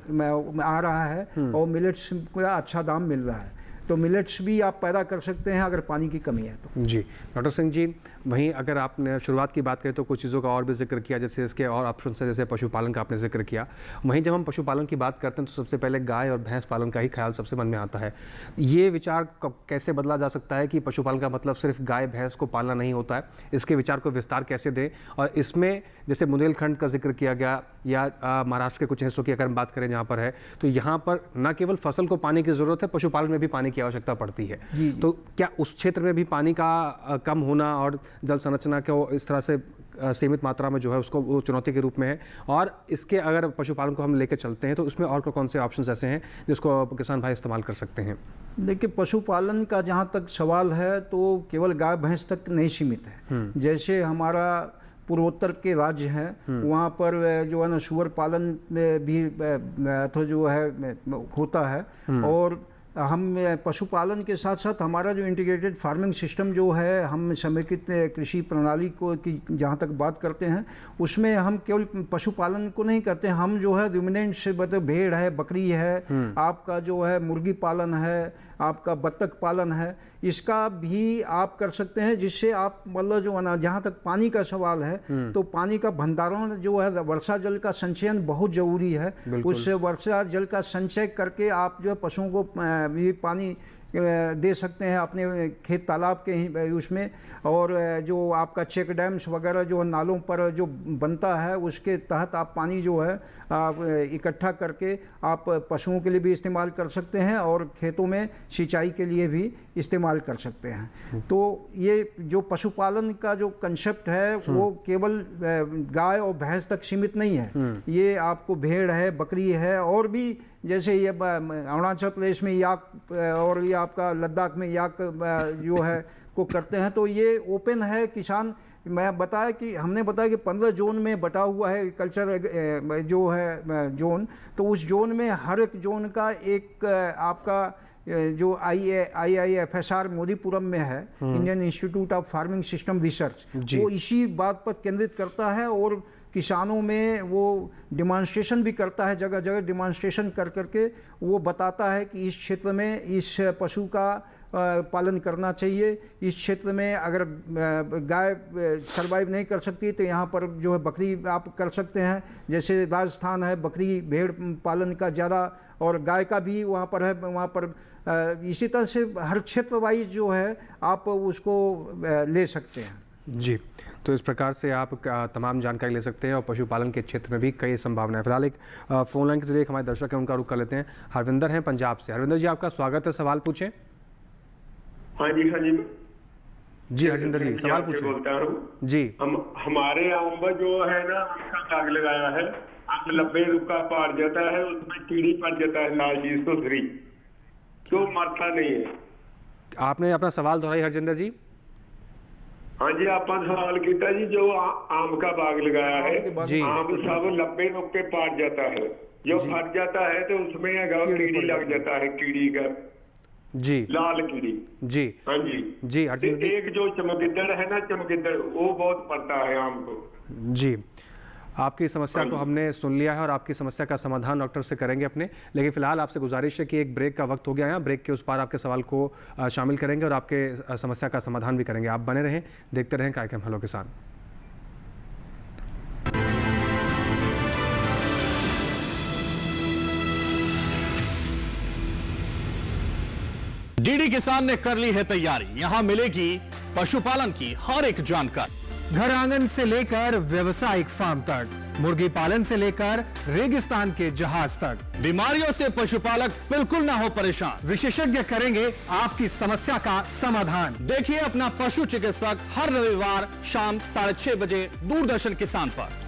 आ रहा है और मिलेट्स का अच्छा दाम मिल रहा है। तो मिलेट्स भी आप पैदा कर सकते हैं अगर पानी की कमी है तो। जी डॉक्टर सिंह जी, वहीं अगर आपने शुरुआत की बात करें तो कुछ चीज़ों का और भी जिक्र किया, जैसे इसके और ऑप्शन है, जैसे पशुपालन का आपने जिक्र किया। वहीं जब हम पशुपालन की बात करते हैं तो सबसे पहले गाय और भैंस पालन का ही ख्याल सबसे मन में आता है। ये विचार कैसे बदला जा सकता है कि पशुपालन का मतलब सिर्फ गाय भैंस को पालना नहीं होता है? इसके विचार को विस्तार कैसे दें? और इसमें जैसे बुंदेलखंड का जिक्र किया गया या महाराष्ट्र के कुछ हिस्सों की अगर हम बात करें जहाँ पर है, तो यहाँ पर न केवल फसल को पानी की ज़रूरत है, पशुपालन में भी पानी की आवश्यकता पड़ती है। तो क्या उस क्षेत्र में भी पानी का कम होना और जल संरचना को इस तरह से सीमित मात्रा में जो है उसको वो चुनौती के रूप में है? और इसके अगर पशुपालन को हम लेकर चलते हैं तो उसमें और कौन से ऑप्शंस ऐसे हैं जिसको किसान भाई इस्तेमाल कर सकते हैं? देखिए, पशुपालन का जहाँ तक सवाल है तो केवल गाय भैंस तक नहीं सीमित है। जैसे हमारा पूर्वोत्तर के राज्य हैं, वहाँ पर जो है ना सुअर पालन भी तो जो है होता है। और हम पशुपालन के साथ साथ हमारा जो इंटीग्रेटेड फार्मिंग सिस्टम जो है, हम समेकित कृषि प्रणाली को की जहाँ तक बात करते हैं उसमें हम केवल पशुपालन को नहीं करते हैं, हम जो है रुमिनेंट से भेड़ है, बकरी है, आपका जो है मुर्गी पालन है, आपका बत्तख पालन है, इसका भी आप कर सकते हैं। जिससे आप मतलब जो है ना, जहाँ तक पानी का सवाल है तो पानी का भंडारण जो है, वर्षा जल का संचयन बहुत ज़रूरी है। उस वर्षा जल का संचय करके आप जो है पशुओं को भी पानी दे सकते हैं अपने खेत तालाब के ही उसमें। और जो आपका चेक डैम्स वगैरह जो नालों पर जो बनता है उसके तहत आप पानी जो है आप इकट्ठा करके आप पशुओं के लिए भी इस्तेमाल कर सकते हैं और खेतों में सिंचाई के लिए भी इस्तेमाल कर सकते हैं। तो ये जो पशुपालन का जो कंसेप्ट है वो केवल गाय और भैंस तक सीमित नहीं है। ये आपको भेड़ है, बकरी है, और भी जैसे ये अरुणाचल प्रदेश में याक और ये आपका लद्दाख में याक जो है को करते हैं। तो ये ओपन है। किसान, मैं बताया कि हमने बताया कि 15 जोन में बटा हुआ है कल्चर जो है जोन। तो उस जोन में हर एक जोन का एक आपका जो IIFSR मोदीपुरम में है, Indian institute of farming system research, वो इसी बात पर केंद्रित करता है और किसानों में वो डिमॉन्स्ट्रेशन भी करता है, जगह जगह डिमॉन्स्ट्रेशन कर करके वो बताता है कि इस क्षेत्र में इस पशु का पालन करना चाहिए, इस क्षेत्र में अगर गाय सर्वाइव नहीं कर सकती तो यहाँ पर जो है बकरी आप कर सकते हैं। जैसे राजस्थान है, बकरी भेड़ पालन का ज़्यादा और गाय का भी वहाँ पर है। वहाँ पर इसी तरह से हर क्षेत्र वाइज जो है आप उसको ले सकते हैं। जी, तो इस प्रकार से आप तमाम जानकारी ले सकते हैं और पशुपालन के क्षेत्र में भी कई संभावनाएं। फिलहाल एक फोन लाइन के जरिए हमारे दर्शक हैं, उनका रुख कर लेते हैं। हरविंदर हैं पंजाब से। हरविंदर जी, आपका स्वागत है, सवाल पूछें। हाँ जी, हाँ जी जी, हरविंदर जी सवाल पूछें। बोलता हूँ जी। हमारे आम जो है ना उसका दाग लगाया है, आप 90 रुपया पार जाता है, उसमें कीड़ी पड़ जाता है लाल जी 103, तो मरता नहीं है। आपने अपना सवाल दोहराई हरजिंदर जी। हाँ जी, आपने सवाल किया जी, जो आम का बाग लगाया है, आम सब 90 रुपये पार जाता है, जो फट जाता है तो उसमें कीड़ी लग जाता है, कीड़ी का जी, लाल कीड़ी। जी हाँ जी जी। एक जो चमगिद्दड़ है ना, चमगिद्दड़ वो बहुत पड़ता है आम को। जी, आपकी समस्या को हमने सुन लिया है और आपकी समस्या का समाधान डॉक्टर से करेंगे अपने, लेकिन फिलहाल आपसे गुजारिश है कि एक ब्रेक का वक्त हो गया है। ब्रेक के उस पार आपके सवाल को शामिल करेंगे और आपके समस्या का समाधान भी करेंगे। आप बने रहें, देखते रहें कार्यक्रम हेलो किसान। डीडी किसान ने कर ली है तैयारी, यहां मिलेगी पशुपालन की हर एक जानकारी, घर आंगन से लेकर व्यवसायिक फार्म तक, मुर्गी पालन से लेकर रेगिस्तान के जहाज तक। बीमारियों से पशुपालक बिल्कुल ना हो परेशान, विशेषज्ञ करेंगे आपकी समस्या का समाधान। देखिए अपना पशु चिकित्सक हर रविवार शाम 6:30 बजे दूरदर्शन किसान पर।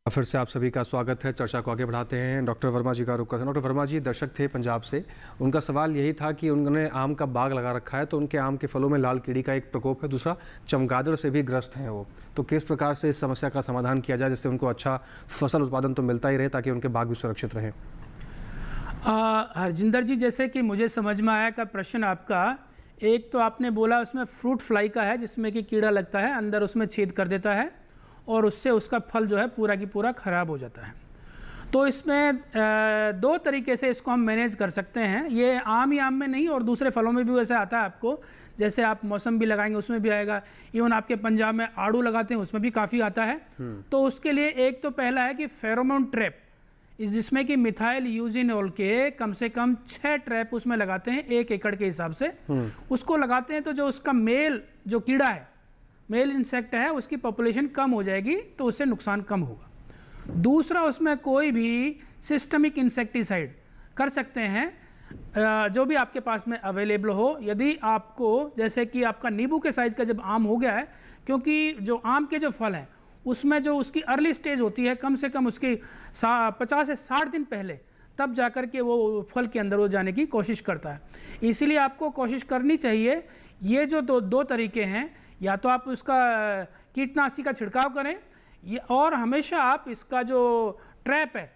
फिर से आप सभी का स्वागत है। चर्चा को आगे बढ़ाते हैं। डॉक्टर वर्मा जी का रुख करते हैं। डॉक्टर वर्मा जी दर्शक थे पंजाब से, उनका सवाल यही था कि उन्होंने आम का बाग लगा रखा है तो उनके आम के फलों में लाल कीड़ी का एक प्रकोप है, दूसरा चमगादड़ से भी ग्रस्त हैं वो, तो किस प्रकार से इस समस्या का समाधान किया जाए जिससे उनको अच्छा फसल उत्पादन तो मिलता ही रहे ताकि उनके बाग भी सुरक्षित रहें? हरजिंदर जी, जैसे कि मुझे समझ में आया का प्रश्न आपका, एक तो आपने बोला उसमें फ्रूट फ्लाई का है जिसमें कि कीड़ा लगता है, अंदर उसमें छेद कर देता है और उससे उसका फल जो है पूरा की पूरा ख़राब हो जाता है। तो इसमें दो तरीके से इसको हम मैनेज कर सकते हैं। ये आम ही आम में नहीं और दूसरे फलों में भी वैसे आता है आपको, जैसे आप मौसम भी लगाएंगे उसमें भी आएगा, इवन आपके पंजाब में आड़ू लगाते हैं उसमें भी काफ़ी आता है। तो उसके लिए एक तो पहला है कि फेरोमोन ट्रैप, जिसमें कि मिथाइल यूजिनोल के कम से कम 6 ट्रैप उसमें लगाते हैं 1 एकड़ के हिसाब से। उसको लगाते हैं तो जो उसका मेल जो कीड़ा है, मेल इंसेक्ट है, उसकी पॉपुलेशन कम हो जाएगी तो उससे नुकसान कम होगा। दूसरा, उसमें कोई भी सिस्टमिक इंसेक्टिसाइड कर सकते हैं जो भी आपके पास में अवेलेबल हो। यदि आपको, जैसे कि आपका नींबू के साइज़ का जब आम हो गया है, क्योंकि जो आम के जो फल हैं उसमें जो उसकी अर्ली स्टेज होती है कम से कम उसकी 50 से 60 दिन पहले, तब जाकर के वो फल के अंदर वो जाने की कोशिश करता है। इसीलिए आपको कोशिश करनी चाहिए, ये जो दो तरीके हैं, या तो आप उसका कीटनाशी का छिड़काव करें और हमेशा आप इसका जो ट्रैप है,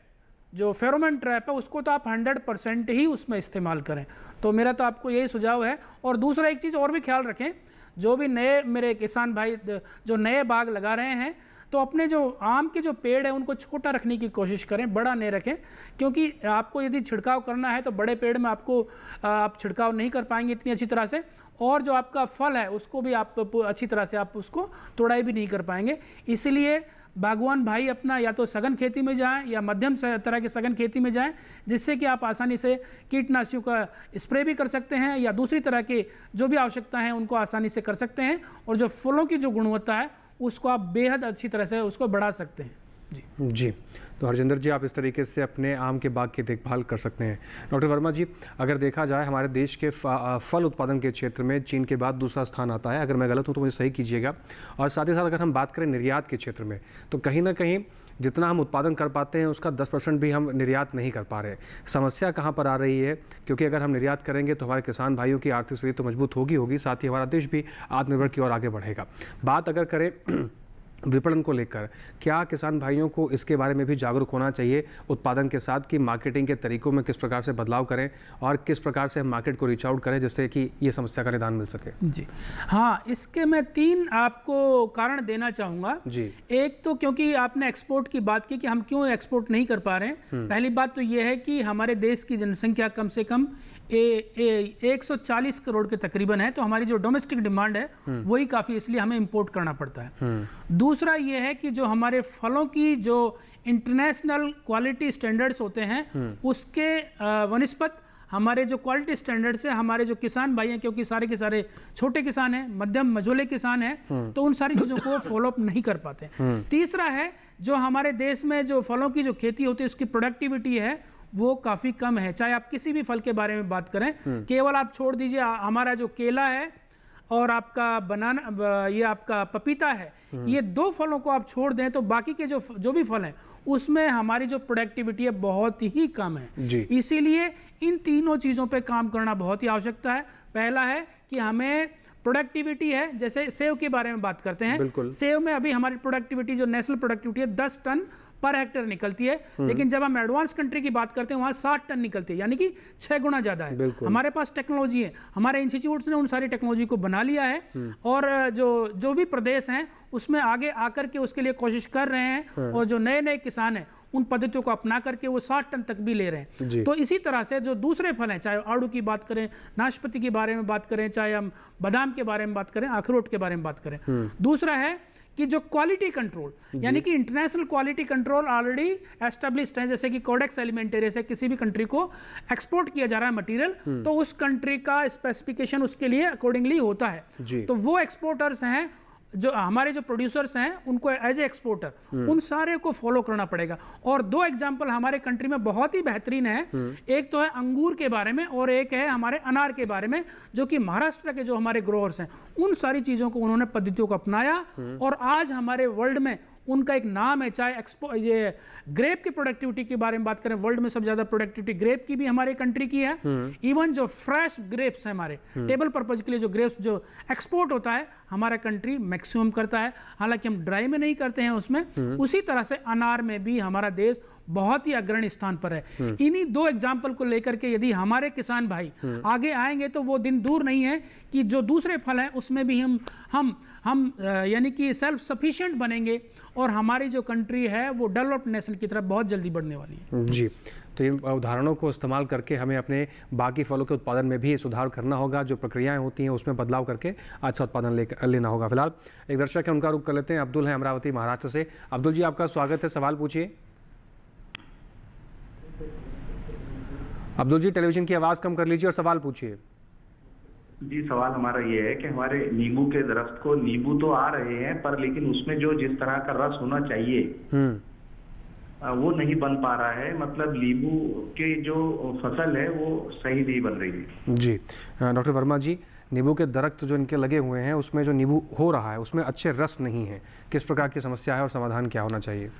जो फेरोमोन ट्रैप है, उसको तो आप 100% ही उसमें इस्तेमाल करें। तो मेरा तो आपको यही सुझाव है। और दूसरा एक चीज़ और भी ख्याल रखें, जो भी नए मेरे किसान भाई जो नए बाग लगा रहे हैं तो अपने जो आम के जो पेड़ है उनको छोटा रखने की कोशिश करें, बड़ा नहीं रखें, क्योंकि आपको यदि छिड़काव करना है तो बड़े पेड़ में आप छिड़काव नहीं कर पाएंगे इतनी अच्छी तरह से, और जो आपका फल है उसको भी आप अच्छी तरह से आप उसको तोड़ाई भी नहीं कर पाएंगे। इसलिए बागवान भाई अपना या तो सघन खेती में जाएं या मध्यम तरह के सघन खेती में जाएं, जिससे कि आप आसानी से कीटनाशियों का स्प्रे भी कर सकते हैं या दूसरी तरह के जो भी आवश्यकता है उनको आसानी से कर सकते हैं, और जो फलों की जो गुणवत्ता है उसको आप बेहद अच्छी तरह से उसको बढ़ा सकते हैं। जी, तो हरजिंदर जी, आप इस तरीके से अपने आम के बाग की देखभाल कर सकते हैं। डॉक्टर वर्मा जी, अगर देखा जाए हमारे देश के फल उत्पादन के क्षेत्र में चीन के बाद दूसरा स्थान आता है, अगर मैं गलत हूँ तो मुझे सही कीजिएगा। और साथ ही साथ अगर हम बात करें निर्यात के क्षेत्र में, तो कहीं ना कहीं जितना हम उत्पादन कर पाते हैं उसका 10% भी हम निर्यात नहीं कर पा रहे। समस्या कहाँ पर आ रही है? क्योंकि अगर हम निर्यात करेंगे तो हमारे किसान भाइयों की आर्थिक स्थिति तो मजबूत होगी, साथ ही हमारा देश भी आत्मनिर्भर की ओर आगे बढ़ेगा। बात अगर करें विपणन को लेकर, क्या किसान भाइयों को इसके बारे में भी जागरूक होना चाहिए उत्पादन के साथ कि मार्केटिंग के तरीकों में किस प्रकार से बदलाव करें और किस प्रकार से हम मार्केट को रीच आउट करें जिससे कि ये समस्या का निदान मिल सके? जी हाँ, इसके मैं 3 आपको कारण देना चाहूँगा जी। एक तो क्योंकि आपने एक्सपोर्ट की बात की कि हम क्यों एक्सपोर्ट नहीं कर पा रहे हैं। पहली बात तो ये है कि हमारे देश की जनसंख्या कम से कम 140 करोड़ के तकरीबन है, तो हमारी जो डोमेस्टिक डिमांड है वही काफ़ी, इसलिए हमें इंपोर्ट करना पड़ता है। दूसरा ये है कि जो हमारे फलों की जो इंटरनेशनल क्वालिटी स्टैंडर्ड्स होते हैं उसके वनिस्पत हमारे जो क्वालिटी स्टैंडर्ड्स है, हमारे जो किसान भाई हैं, क्योंकि सारे के सारे छोटे किसान हैं, मध्यम मझोले किसान हैं, तो उन सारी चीज़ों को फॉलोअप नहीं कर पाते। तीसरा है जो हमारे देश में जो फलों की जो खेती होती है उसकी प्रोडक्टिविटी है वो काफ़ी कम है। चाहे आप किसी भी फल के बारे में बात करें, केवल आप छोड़ दीजिए हमारा जो केला है और आपका बनाना, ये आपका पपीता है, ये 2 फलों को आप छोड़ दें तो बाकी के जो भी फल हैं उसमें हमारी जो प्रोडक्टिविटी है बहुत ही कम है। इसीलिए इन तीनों चीज़ों पे काम करना बहुत ही आवश्यकता है। पहला है कि हमें प्रोडक्टिविटी है, जैसे सेव के बारे में बात करते हैं, सेव में अभी हमारी प्रोडक्टिविटी जो नेशनल प्रोडक्टिविटी है 10 टन पर हेक्टेयर निकलती है, लेकिन जब हम एडवांस कंट्री की बात करते हैं वहाँ 60 टन निकलती है, यानी कि 6 गुना ज़्यादा है। हमारे पास टेक्नोलॉजी है, हमारे इंस्टीट्यूट्स ने उन सारी टेक्नोलॉजी को बना लिया है, और जो भी प्रदेश हैं उसमें आगे आकर के उसके लिए कोशिश कर रहे हैं, और जो नए नए किसान हैं उन पद्धतियों को अपना करके वो 60 टन तक भी ले रहे हैं। तो इसी तरह से जो दूसरे फल हैं, चाहे आड़ू की बात करें, नाशपाती के बारे में बात करें, चाहे हम बादाम के बारे में बात करें, अखरोट के बारे में बात करें, दूसरा है कि जो क्वालिटी कंट्रोल, यानी कि international quality control already established है, जैसे कि कोडेक्स एलिमेंटेरियस से किसी भी कंट्री को एक्सपोर्ट किया जा रहा है मटेरियल, तो उस कंट्री का स्पेसिफिकेशन उसके लिए अकॉर्डिंगली होता है। तो वो एक्सपोर्टर्स हैं, जो हमारे जो प्रोड्यूसर्स हैं, उनको एज ए एक्सपोर्टर उन सारे को फॉलो करना पड़ेगा। और 2 एग्जांपल हमारे कंट्री में बहुत ही बेहतरीन है, एक तो है अंगूर के बारे में और एक है हमारे अनार के बारे में, जो कि महाराष्ट्र के जो हमारे ग्रोअर्स हैं उन सारी चीज़ों को उन्होंने पद्धतियों को अपनाया, और आज हमारे वर्ल्ड में उनका एक नाम है। चाहे ये ग्रेप की प्रोडक्टिविटी के बारे में बात करें, वर्ल्ड में सबसे ज्यादा प्रोडक्टिविटी ग्रेप की भी हमारे कंट्री की है। इवन जो फ्रेश ग्रेप्स है हमारे टेबल पर्पज के लिए जो ग्रेप्स जो एक्सपोर्ट होता है, हमारा कंट्री मैक्सिमम करता है, हालांकि हम ड्राई में नहीं करते हैं उसमें। उसी तरह से अनार में भी हमारा देश बहुत ही अग्रणी स्थान पर है। इन्हीं 2 एग्जाम्पल को लेकर के यदि हमारे किसान भाई आगे आएंगे तो वो दिन दूर नहीं है कि जो दूसरे फल हैं उसमें भी हम यानी कि सेल्फ सफिशिएंट बनेंगे, और हमारी जो कंट्री है वो डेवलप्ड नेशन की तरफ बहुत जल्दी बढ़ने वाली है। जी, तो इन उदाहरणों को इस्तेमाल करके हमें अपने बाकी फलों के उत्पादन में भी सुधार करना होगा, जो प्रक्रियाएं होती हैं उसमें बदलाव करके अच्छा उत्पादन लेना होगा। फिलहाल एक दर्शक है, उनका रुख कर लेते हैं। अब्दुल है अमरावती महाराष्ट्र से। अब्दुल जी, आपका स्वागत है, सवाल पूछिए। अब्दुल जी, टेलीविजन की आवाज़ कम कर लीजिए और सवाल पूछिए। जी, सवाल हमारा ये है कि हमारे नींबू के दरख्त को नींबू तो आ रहे हैं, पर लेकिन उसमें जो जिस तरह का रस होना चाहिए वो नहीं बन पा रहा है। मतलब नींबू की जो फसल है वो सही नहीं बन रही है। जी डॉक्टर वर्मा जी, नींबू के दरख्त जो इनके लगे हुए हैं उसमें जो नींबू हो रहा है उसमें अच्छे रस नहीं है, किस प्रकार की समस्या है और समाधान क्या होना चाहिए?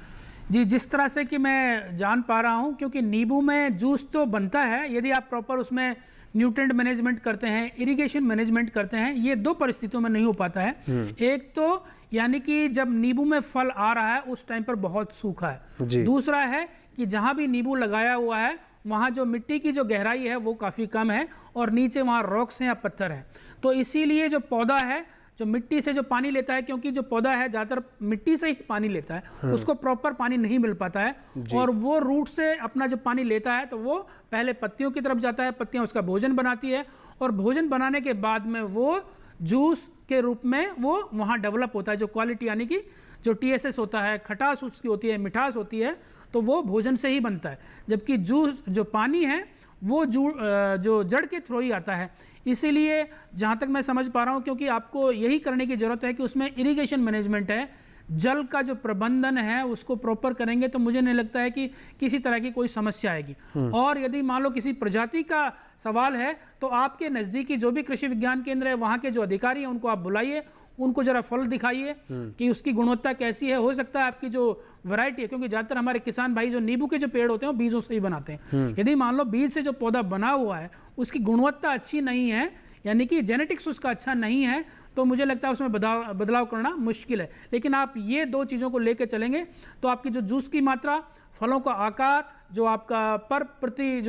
जी, जिस तरह से कि मैं जान पा रहा हूँ, क्योंकि नींबू में जूस तो बनता है यदि आप प्रॉपर उसमें न्यूट्रिएंट मैनेजमेंट करते हैं, इरिगेशन मैनेजमेंट करते हैं, ये 2 परिस्थितियों में नहीं हो पाता है। एक तो यानी कि जब नींबू में फल आ रहा है उस टाइम पर बहुत सूखा है। दूसरा है कि जहाँ भी नींबू लगाया हुआ है वहाँ जो मिट्टी की जो गहराई है वो काफ़ी कम है, और नीचे वहाँ रॉक्स हैं या पत्थर हैं। तो इसीलिए जो पौधा है जो मिट्टी से जो पानी लेता है, क्योंकि जो पौधा है ज़्यादातर मिट्टी से ही पानी लेता है, उसको प्रॉपर पानी नहीं मिल पाता है, और वो रूट से अपना जब पानी लेता है तो वो पहले पत्तियों की तरफ जाता है, पत्तियां उसका भोजन बनाती है, और भोजन बनाने के बाद में वो जूस के रूप में वो वहाँ डेवलप होता है। जो क्वालिटी यानी कि जो TSS होता है, खटास उसकी होती है, मिठास होती है, तो वो भोजन से ही बनता है। जबकि जूस जो पानी है वो जो जड़ के थ्रू ही आता है। इसीलिए जहाँ तक मैं समझ पा रहा हूँ, क्योंकि आपको यही करने की ज़रूरत है कि उसमें इरिगेशन मैनेजमेंट है, जल का जो प्रबंधन है उसको प्रॉपर करेंगे तो मुझे नहीं लगता है कि किसी तरह की कोई समस्या आएगी। और यदि मान लो किसी प्रजाति का सवाल है तो आपके नज़दीकी जो भी कृषि विज्ञान केंद्र है, वहाँ के जो अधिकारी हैं उनको आप बुलाइए, उनको जरा फल दिखाइए कि उसकी गुणवत्ता कैसी है। हो सकता है आपकी जो वैरायटी है, क्योंकि ज़्यादातर हमारे किसान भाई जो नींबू के जो पेड़ होते हैं वो बीजों से ही बनाते हैं। यदि मान लो बीज से जो पौधा बना हुआ है उसकी गुणवत्ता अच्छी नहीं है, यानी कि जेनेटिक्स उसका अच्छा नहीं है, तो मुझे लगता है उसमें बदलाव करना मुश्किल है। लेकिन आप ये 2 चीज़ों को लेकर चलेंगे तो आपकी जो जूस की मात्रा, फलों का आकार, जो आपका पर प्रति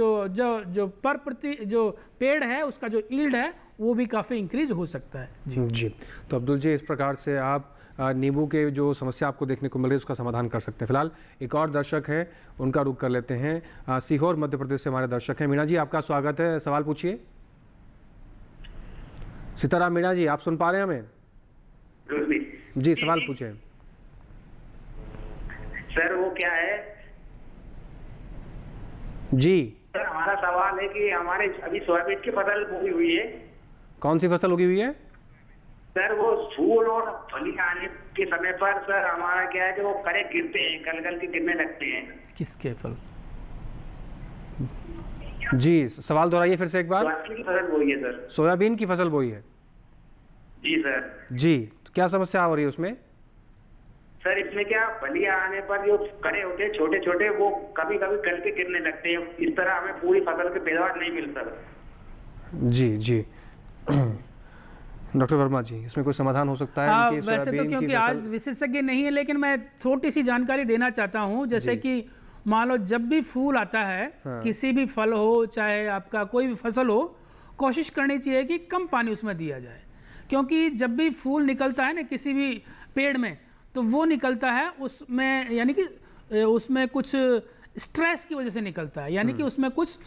जो पेड़ है उसका जो ईल्ड है वो भी काफ़ी इंक्रीज हो सकता है। जी, तो अब्दुल जी, इस प्रकार से आप नींबू के जो समस्या आपको देखने को मिल रही है उसका समाधान कर सकते हैं। फिलहाल एक और दर्शक है, उनका रुख कर लेते हैं। सीहोर मध्य प्रदेश से हमारे दर्शक हैं। मीणा जी, आपका स्वागत है, सवाल पूछिए। सीताराम मीणा जी, आप सुन पा रहे हैं हमें? जी, सवाल पूछे। सर वो क्या है जी सर, हमारा सवाल है कि हमारे अभी सोयाबीन की फसल बोई हुई है। कौन सी फसल उगी हुई है? सर वो फूल और फली आने के समय पर सर हमारा क्या है कि वो करे गिरते हैं, गल के गिरने लगते हैं। किसके फल? जी, सवाल दोहराइए फिर से एक बार। सोयाबीन की फसल बोई है सर। सोयाबीन की फसल बोई है? जी सर। जी, तो क्या समस्या हो रही है उसमें? सर इसमें क्या फलियां आने पर जो कड़े होते हैं छोटे छोटे, वो कभी कभी गल के गिरने लगते हैं। इस तरह हमें पूरी फसल की पैदावार नहीं मिलता। जी जी डॉक्टर वर्मा जी, इसमें कोई समाधान हो सकता है? इनकी वैसे तो सोयाबीन क्योंकि की आज विशेषज्ञ नहीं है, लेकिन मैं छोटी सी जानकारी देना चाहता हूँ। जैसे कि मान लो जब भी फूल आता है, किसी भी फल हो चाहे आपका कोई भी फसल हो, कोशिश करनी चाहिए कि कम पानी उसमें दिया जाए, क्योंकि जब भी फूल निकलता है ना किसी भी पेड़ में, तो वो निकलता है उसमें, यानी कि उसमें कुछ स्ट्रेस की वजह से निकलता है, यानी कि उसमें कुछ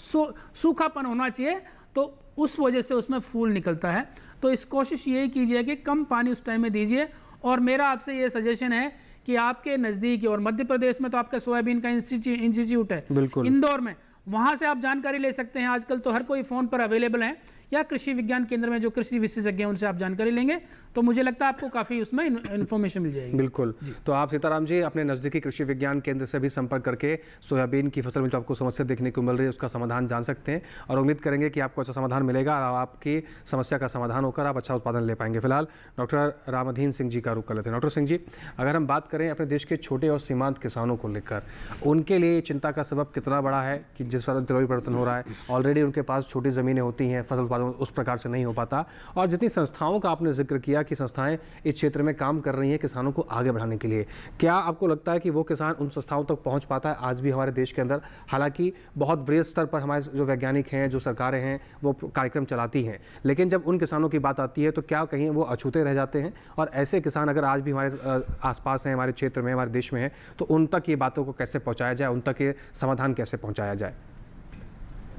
सूखापन होना चाहिए, तो उस वजह से उसमें फूल निकलता है। तो इस कोशिश यही कीजिए कि कम पानी उस टाइम में दीजिए। और मेरा आपसे ये सजेशन है कि आपके नज़दीक, और मध्य प्रदेश में तो आपका सोयाबीन का इंस्टीट्यूट है इंदौर में, वहाँ से आप जानकारी ले सकते हैं। आजकल तो हर कोई फ़ोन पर अवेलेबल है, या कृषि विज्ञान केंद्र में जो कृषि विशेषज्ञ हैं उनसे आप जानकारी लेंगे, तो मुझे लगता है आपको काफ़ी उसमें इन्फॉर्मेशन मिल जाएगी। बिल्कुल। तो आप सीताराम जी अपने नज़दीकी कृषि विज्ञान केंद्र से भी संपर्क करके सोयाबीन की फसल में जो आपको समस्या देखने को मिल रही है उसका समाधान जान सकते हैं, और उम्मीद करेंगे कि आपको अच्छा समाधान मिलेगा और आपकी समस्या का समाधान होकर आप अच्छा उत्पादन ले पाएंगे। फिलहाल डॉक्टर रामाधीन सिंह जी का रुख कर लेते हैं। डॉक्टर सिंह जी, अगर हम बात करें अपने देश के छोटे और सीमांत किसानों को लेकर, उनके लिए चिंता का सबब कितना बड़ा है कि जिस तरह जलवायु परिवर्तन हो रहा है, ऑलरेडी उनके पास छोटी ज़मीनें होती हैं, फसल उत्पादन उस प्रकार से नहीं हो पाता, और जितनी संस्थाओं का आपने जिक्र किया कि संस्थाएं इस क्षेत्र में काम कर रही हैं किसानों को आगे बढ़ाने के लिए, क्या आपको लगता है कि वो किसान उन संस्थाओं तक पहुंच पाता है आज भी हमारे देश के अंदर? हालांकि बहुत बृहद स्तर पर हमारे जो वैज्ञानिक हैं, जो सरकारें हैं, वो कार्यक्रम चलाती हैं, लेकिन जब उन किसानों की बात आती है तो क्या कहीं वो अछूते रह जाते हैं? और ऐसे किसान अगर आज भी हमारे आसपास हैं, हमारे क्षेत्र में, हमारे देश में हैं, तो उन तक ये बातों को कैसे पहुँचाया जाए, उन तक ये समाधान कैसे पहुँचाया जाए?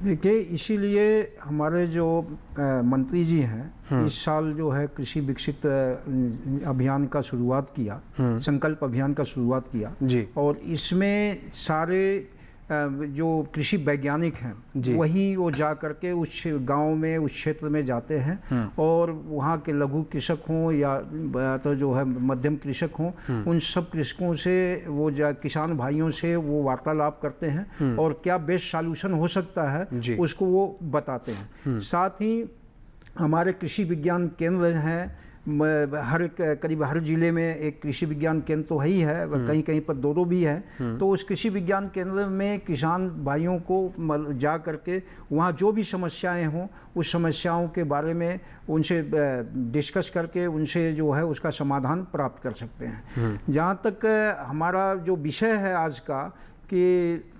देखिए, इसीलिए हमारे जो मंत्री जी हैं, इस साल जो है कृषि विकसित अभियान का शुरुआत किया, संकल्प अभियान का शुरुआत किया जी। और इसमें सारे जो कृषि वैज्ञानिक हैं वही वो जा करके उस गांव में, उस क्षेत्र में जाते हैं, और वहाँ के लघु कृषक हों या तो जो है मध्यम कृषक हों, उन सब कृषकों से वो किसान भाइयों से वो वार्तालाप करते हैं और क्या बेस्ट सॉल्यूशन हो सकता है उसको वो बताते हैं। साथ ही हमारे कृषि विज्ञान केंद्र हैं, करीब हर जिले में एक कृषि विज्ञान केंद्र तो ही है, कहीं कहीं पर दो भी है। तो उस कृषि विज्ञान केंद्र में किसान भाइयों को जा करके वहाँ जो भी समस्याएं हों उस समस्याओं के बारे में उनसे डिस्कस करके उनसे जो है उसका समाधान प्राप्त कर सकते हैं। जहाँ तक हमारा जो विषय है आज का कि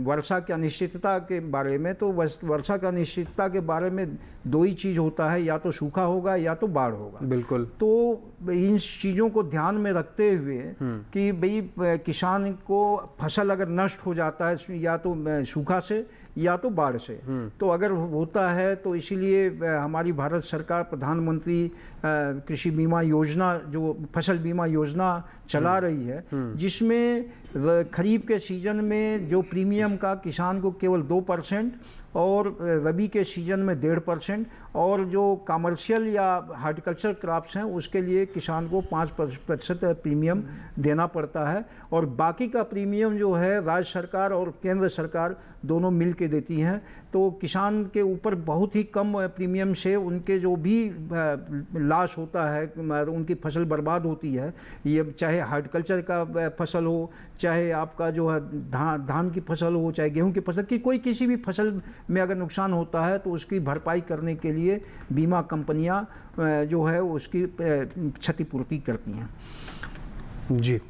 वर्षा की अनिश्चितता के बारे में, तो वर्षा की अनिश्चितता के बारे में दो ही चीज़ होता है, या तो सूखा होगा या तो बाढ़ होगा। बिल्कुल। तो इन चीज़ों को ध्यान में रखते हुए कि भाई किसान को फसल अगर नष्ट हो जाता है या तो सूखा से या तो बाढ़ से, तो अगर होता है तो इसीलिए हमारी भारत सरकार प्रधानमंत्री कृषि बीमा योजना, जो फसल बीमा योजना चला रही है, जिसमें खरीफ के सीजन में जो प्रीमियम का किसान को केवल 2% और रबी के सीजन में 1.5%, और जो कमर्शियल या हार्टिकल्चर क्रॉप्स हैं उसके लिए किसान को 5% प्रीमियम देना पड़ता है, और बाकी का प्रीमियम जो है राज्य सरकार और केंद्र सरकार दोनों मिल के देती हैं। तो किसान के ऊपर बहुत ही कम प्रीमियम से उनके जो भी लॉस होता है, उनकी फसल बर्बाद होती है, ये चाहे हार्टिकल्चर का फसल हो, चाहे आपका जो है धान की फसल हो, चाहे गेहूं की फसल की, कोई किसी भी फसल में अगर नुकसान होता है तो उसकी भरपाई करने के लिए बीमा कंपनियां जो है उसकी क्षतिपूर्ति करती हैं। जी,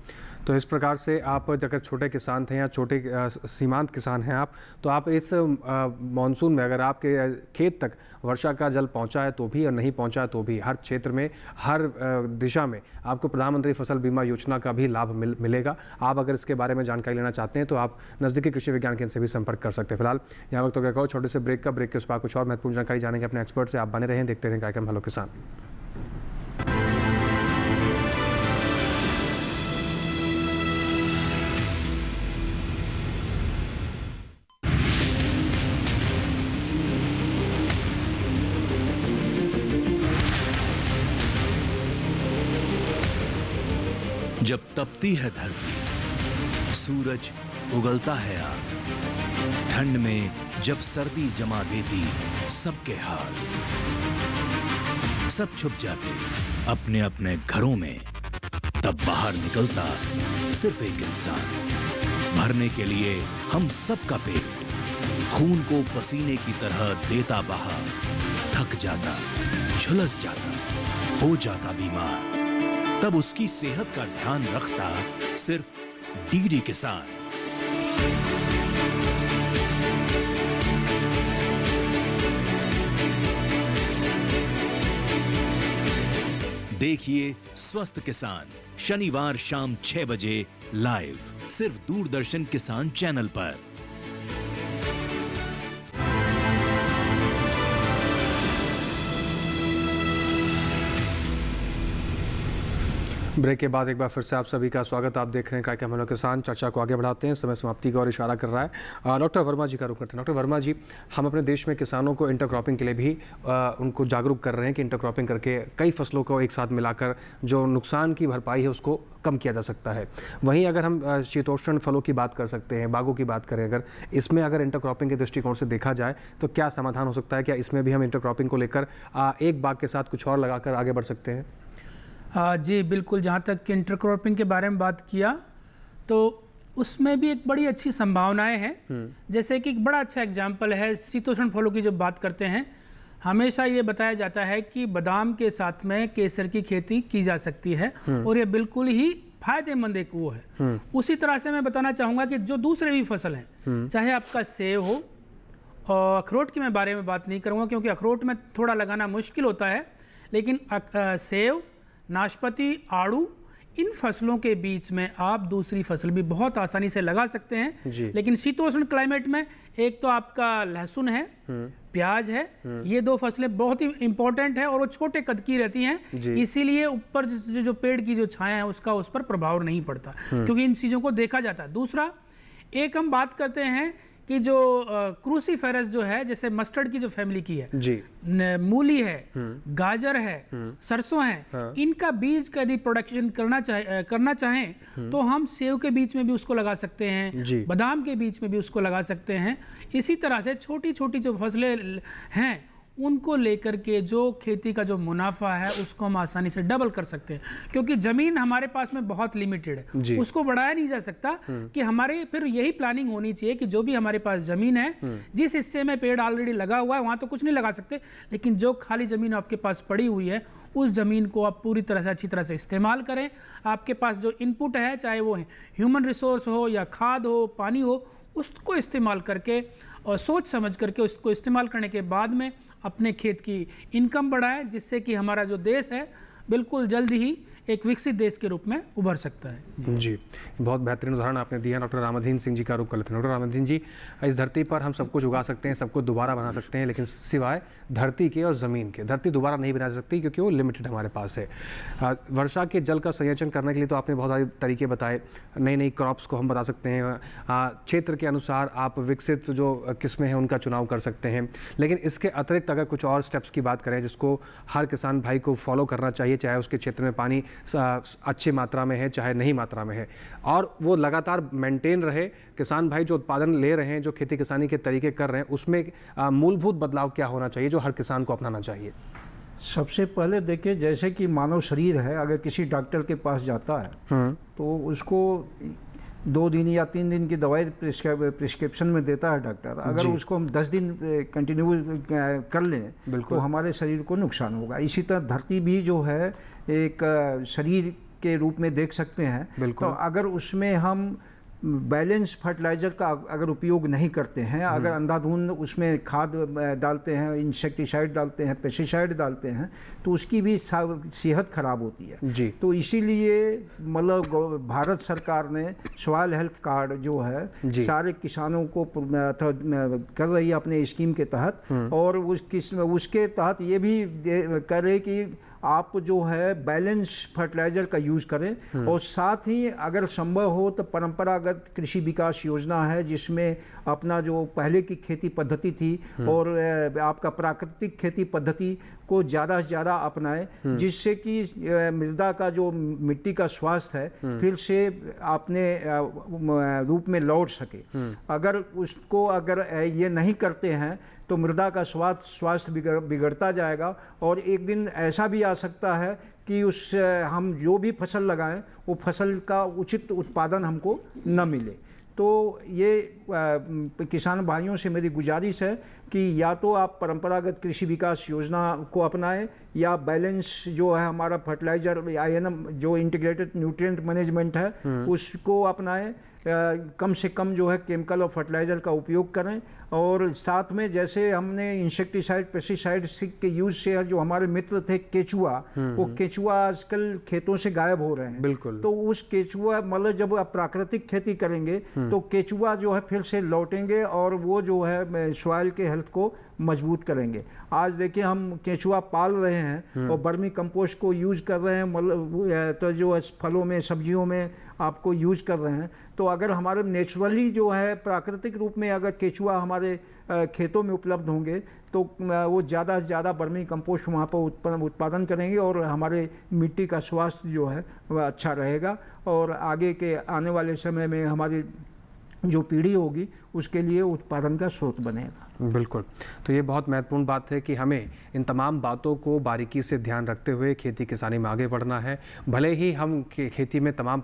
तो इस प्रकार से आप अगर छोटे किसान थे या छोटे सीमांत किसान हैं आप, तो आप इस मानसून में अगर आपके खेत तक वर्षा का जल पहुंचा है तो भी और नहीं पहुंचा है तो भी, हर क्षेत्र में, हर दिशा में आपको प्रधानमंत्री फसल बीमा योजना का भी लाभ मिलेगा। आप अगर इसके बारे में जानकारी लेना चाहते हैं तो आप नज़दीकी कृषि विज्ञान केंद्र से भी संपर्क कर सकते हैं। फिलहाल यहाँ वक्त हो गया छोटे से ब्रेक के उस पर कुछ और महत्वपूर्ण जानकारी जानेंगे अपने एक्सपर्ट से। आप बने रहें, देखते रहें कार्यक्रम हेलो किसान। जब तपती है धरती, सूरज उगलता है आग, ठंड में जब सर्दी जमा देती सबके हाल, सब छुप जाते अपने अपने घरों में, तब बाहर निकलता सिर्फ एक इंसान, भरने के लिए हम सबका पेट, खून को पसीने की तरह देता बहा, थक जाता, झुलस जाता, हो जाता बीमार, तब उसकी सेहत का ध्यान रखता सिर्फ डीडी किसान। देखिए स्वस्थ किसान शनिवार शाम 6 बजे लाइव सिर्फ दूरदर्शन किसान चैनल पर। ब्रेक के बाद एक बार फिर से आप सभी का स्वागत। आप देख रहे हैं कार्यक्रम हेलो किसान। चर्चा को आगे बढ़ाते हैं, समय समाप्ति की ओर इशारा कर रहा है। डॉक्टर वर्मा जी का रुख करते हैं। डॉक्टर वर्मा जी, हम अपने देश में किसानों को इंटरक्रॉपिंग के लिए भी उनको जागरूक कर रहे हैं कि इंटरक्रॉपिंग करके कई फसलों को एक साथ मिलाकर जो नुकसान की भरपाई है उसको कम किया जा सकता है। वहीं अगर हम शीतोष्ण फलों की बात कर सकते हैं, बागों की बात करें, अगर इसमें अगर इंटरक्रॉपिंग के दृष्टिकोण से देखा जाए तो क्या समाधान हो सकता है? क्या इसमें भी हम इंटरक्रॉपिंग को लेकर एक बाग के साथ कुछ और लगाकर आगे बढ़ सकते हैं? जी बिल्कुल। जहाँ तक इंटरक्रॉपिंग के बारे में बात किया तो उसमें भी एक बड़ी अच्छी संभावनाएं हैं। जैसे कि एक बड़ा अच्छा एग्जाम्पल है शीतोष्ण फलों की। जब बात करते हैं हमेशा ये बताया जाता है कि बादाम के साथ में केसर की खेती की जा सकती है और ये बिल्कुल ही फायदेमंद एक वो है। उसी तरह से मैं बताना चाहूँगा कि जो दूसरे भी फसल हैं, चाहे आपका सेब हो, और अखरोट की मैं बारे में बात नहीं करूँगा क्योंकि अखरोट में थोड़ा लगाना मुश्किल होता है, लेकिन सेब, नाशपाती, आड़ू, इन फसलों के बीच में आप दूसरी फसल भी बहुत आसानी से लगा सकते हैं। लेकिन शीतोष्ण क्लाइमेट में एक तो आपका लहसुन है, प्याज है, ये दो फसलें बहुत ही इंपॉर्टेंट है और वो छोटे कद की रहती हैं, इसीलिए ऊपर जो पेड़ की जो छाया है उसका उस पर प्रभाव नहीं पड़ता क्योंकि इन चीज़ों को देखा जाता है। दूसरा, एक हम बात करते हैं कि जो क्रूसीफेरस जो है, जैसे मस्टर्ड की जो फैमिली की है जी, मूली है, गाजर है, सरसों है, इनका बीज का यदि प्रोडक्शन करना चाहें तो हम सेव के बीच में भी उसको लगा सकते हैं, बादाम के बीच में भी उसको लगा सकते हैं। इसी तरह से छोटी छोटी जो फसलें हैं उनको लेकर के जो खेती का जो मुनाफा है उसको हम आसानी से डबल कर सकते हैं क्योंकि ज़मीन हमारे पास में बहुत लिमिटेड है, उसको बढ़ाया नहीं जा सकता। कि हमारे फिर यही प्लानिंग होनी चाहिए कि जो भी हमारे पास ज़मीन है, जिस हिस्से में पेड़ ऑलरेडी लगा हुआ है वहाँ तो कुछ नहीं लगा सकते, लेकिन जो खाली ज़मीन आपके पास पड़ी हुई है उस ज़मीन को आप पूरी तरह से अच्छी तरह से इस्तेमाल करें। आपके पास जो इनपुट है, चाहे वो ह्यूमन रिसोर्स हो या खाद हो, पानी हो, उसको इस्तेमाल करके और सोच समझ करके उसको इस्तेमाल करने के बाद में अपने खेत की इनकम बढ़ाएं, जिससे कि हमारा जो देश है बिल्कुल जल्द ही एक विकसित देश के रूप में उभर सकता है। जी, बहुत बेहतरीन उदाहरण आपने दिया। डॉक्टर रामाधीन सिंह जी का रुख कर लेते हैं। डॉक्टर रामाधीन जी, इस धरती पर हम सब कुछ उगा सकते हैं, सब कुछ दोबारा बना सकते हैं, लेकिन सिवाय धरती के और ज़मीन के। धरती दोबारा नहीं बना सकती क्योंकि वो लिमिटेड हमारे पास है। वर्षा के जल का संरक्षण करने के लिए तो आपने बहुत सारे तरीके बताए, नई नई क्रॉप्स को हम बता सकते हैं, क्षेत्र के अनुसार आप विकसित जो किस्में हैं उनका चुनाव कर सकते हैं। लेकिन इसके अतिरिक्त अगर कुछ और स्टेप्स की बात करें जिसको हर किसान भाई को फॉलो करना चाहिए, चाहे उसके क्षेत्र में पानी अच्छी मात्रा में है चाहे नहीं मात्रा में है, और वो लगातार मेंटेन रहे, किसान भाई जो उत्पादन ले रहे हैं, जो खेती किसानी के तरीके कर रहे हैं, उसमें मूलभूत बदलाव क्या होना चाहिए जो हर किसान को अपनाना चाहिए? सबसे पहले देखिए, जैसे कि मानव शरीर है, अगर किसी डॉक्टर के पास जाता है तो उसको 2 दिन या 3 दिन की दवाई प्रिस्क्रिप्शन में देता है डॉक्टर। अगर उसको हम 10 दिन कंटिन्यू कर लें तो हमारे शरीर को नुकसान होगा। इसी तरह धरती भी जो है एक शरीर के रूप में देख सकते हैं। तो अगर उसमें हम बैलेंस फर्टिलाइज़र का अगर उपयोग नहीं करते हैं, अगर अंधाधुंध उसमें खाद डालते हैं, इंसेक्टिसाइड डालते हैं, पेस्टिसाइड डालते हैं, तो उसकी भी सेहत खराब होती है जी। तो इसीलिए मतलब भारत सरकार ने सॉइल हेल्थ कार्ड जो है सारे किसानों को कर रही है अपने स्कीम के तहत, और उसके तहत ये भी करे कि आप जो है बैलेंस फर्टिलाइज़र का यूज़ करें, और साथ ही अगर संभव हो तो परंपरागत कृषि विकास योजना है जिसमें अपना जो पहले की खेती पद्धति थी और आपका प्राकृतिक खेती पद्धति को ज़्यादा से ज़्यादा अपनाएं, जिससे कि मृदा का जो मिट्टी का स्वास्थ्य है फिर से अपने रूप में लौट सके। अगर उसको अगर ये नहीं करते हैं तो मृदा का स्वास्थ्य बिगड़ता जाएगा, और एक दिन ऐसा भी आ सकता है कि हम जो भी फसल लगाएं वो फसल का उचित उत्पादन हमको न मिले। तो ये किसान भाइयों से मेरी गुजारिश है कि या तो आप परंपरागत कृषि विकास योजना को अपनाएं या बैलेंस जो है हमारा फर्टिलाइजर INM जो इंटीग्रेटेड न्यूट्रिएंट मैनेजमेंट है उसको अपनाएं। कम से कम जो है केमिकल और फर्टिलाइज़र का उपयोग करें और साथ में जैसे हमने इंसेक्टिसाइड पेस्टिसाइड के यूज से जो हमारे मित्र थे केचुआ, वो केचुआ आजकल खेतों से गायब हो रहे हैं। बिल्कुल। तो उस केचुआ मतलब जब आप प्राकृतिक खेती करेंगे तो केचुआ जो है फिर से लौटेंगे और वो जो है सॉइल के हेल्थ को मजबूत करेंगे। आज देखिए हम केचुआ पाल रहे हैं और वर्मी कंपोस्ट को यूज कर रहे हैं, मतलब तो जो फलों में सब्जियों में आपको यूज कर रहे हैं। तो अगर हमारे नेचुरली जो है प्राकृतिक रूप में अगर केचुआ हमारे खेतों में उपलब्ध होंगे तो वो ज़्यादा से ज़्यादा वर्मी कंपोस्ट वहाँ पर उत्पादन करेंगे और हमारे मिट्टी का स्वास्थ्य जो है वह अच्छा रहेगा और आगे के आने वाले समय में हमारी जो पीढ़ी होगी उसके लिए उत्पादन का स्रोत बनेगा। बिल्कुल। तो ये बहुत महत्वपूर्ण बात है कि हमें इन तमाम बातों को बारीकी से ध्यान रखते हुए खेती किसानी में आगे बढ़ना है। भले ही हम खेती में तमाम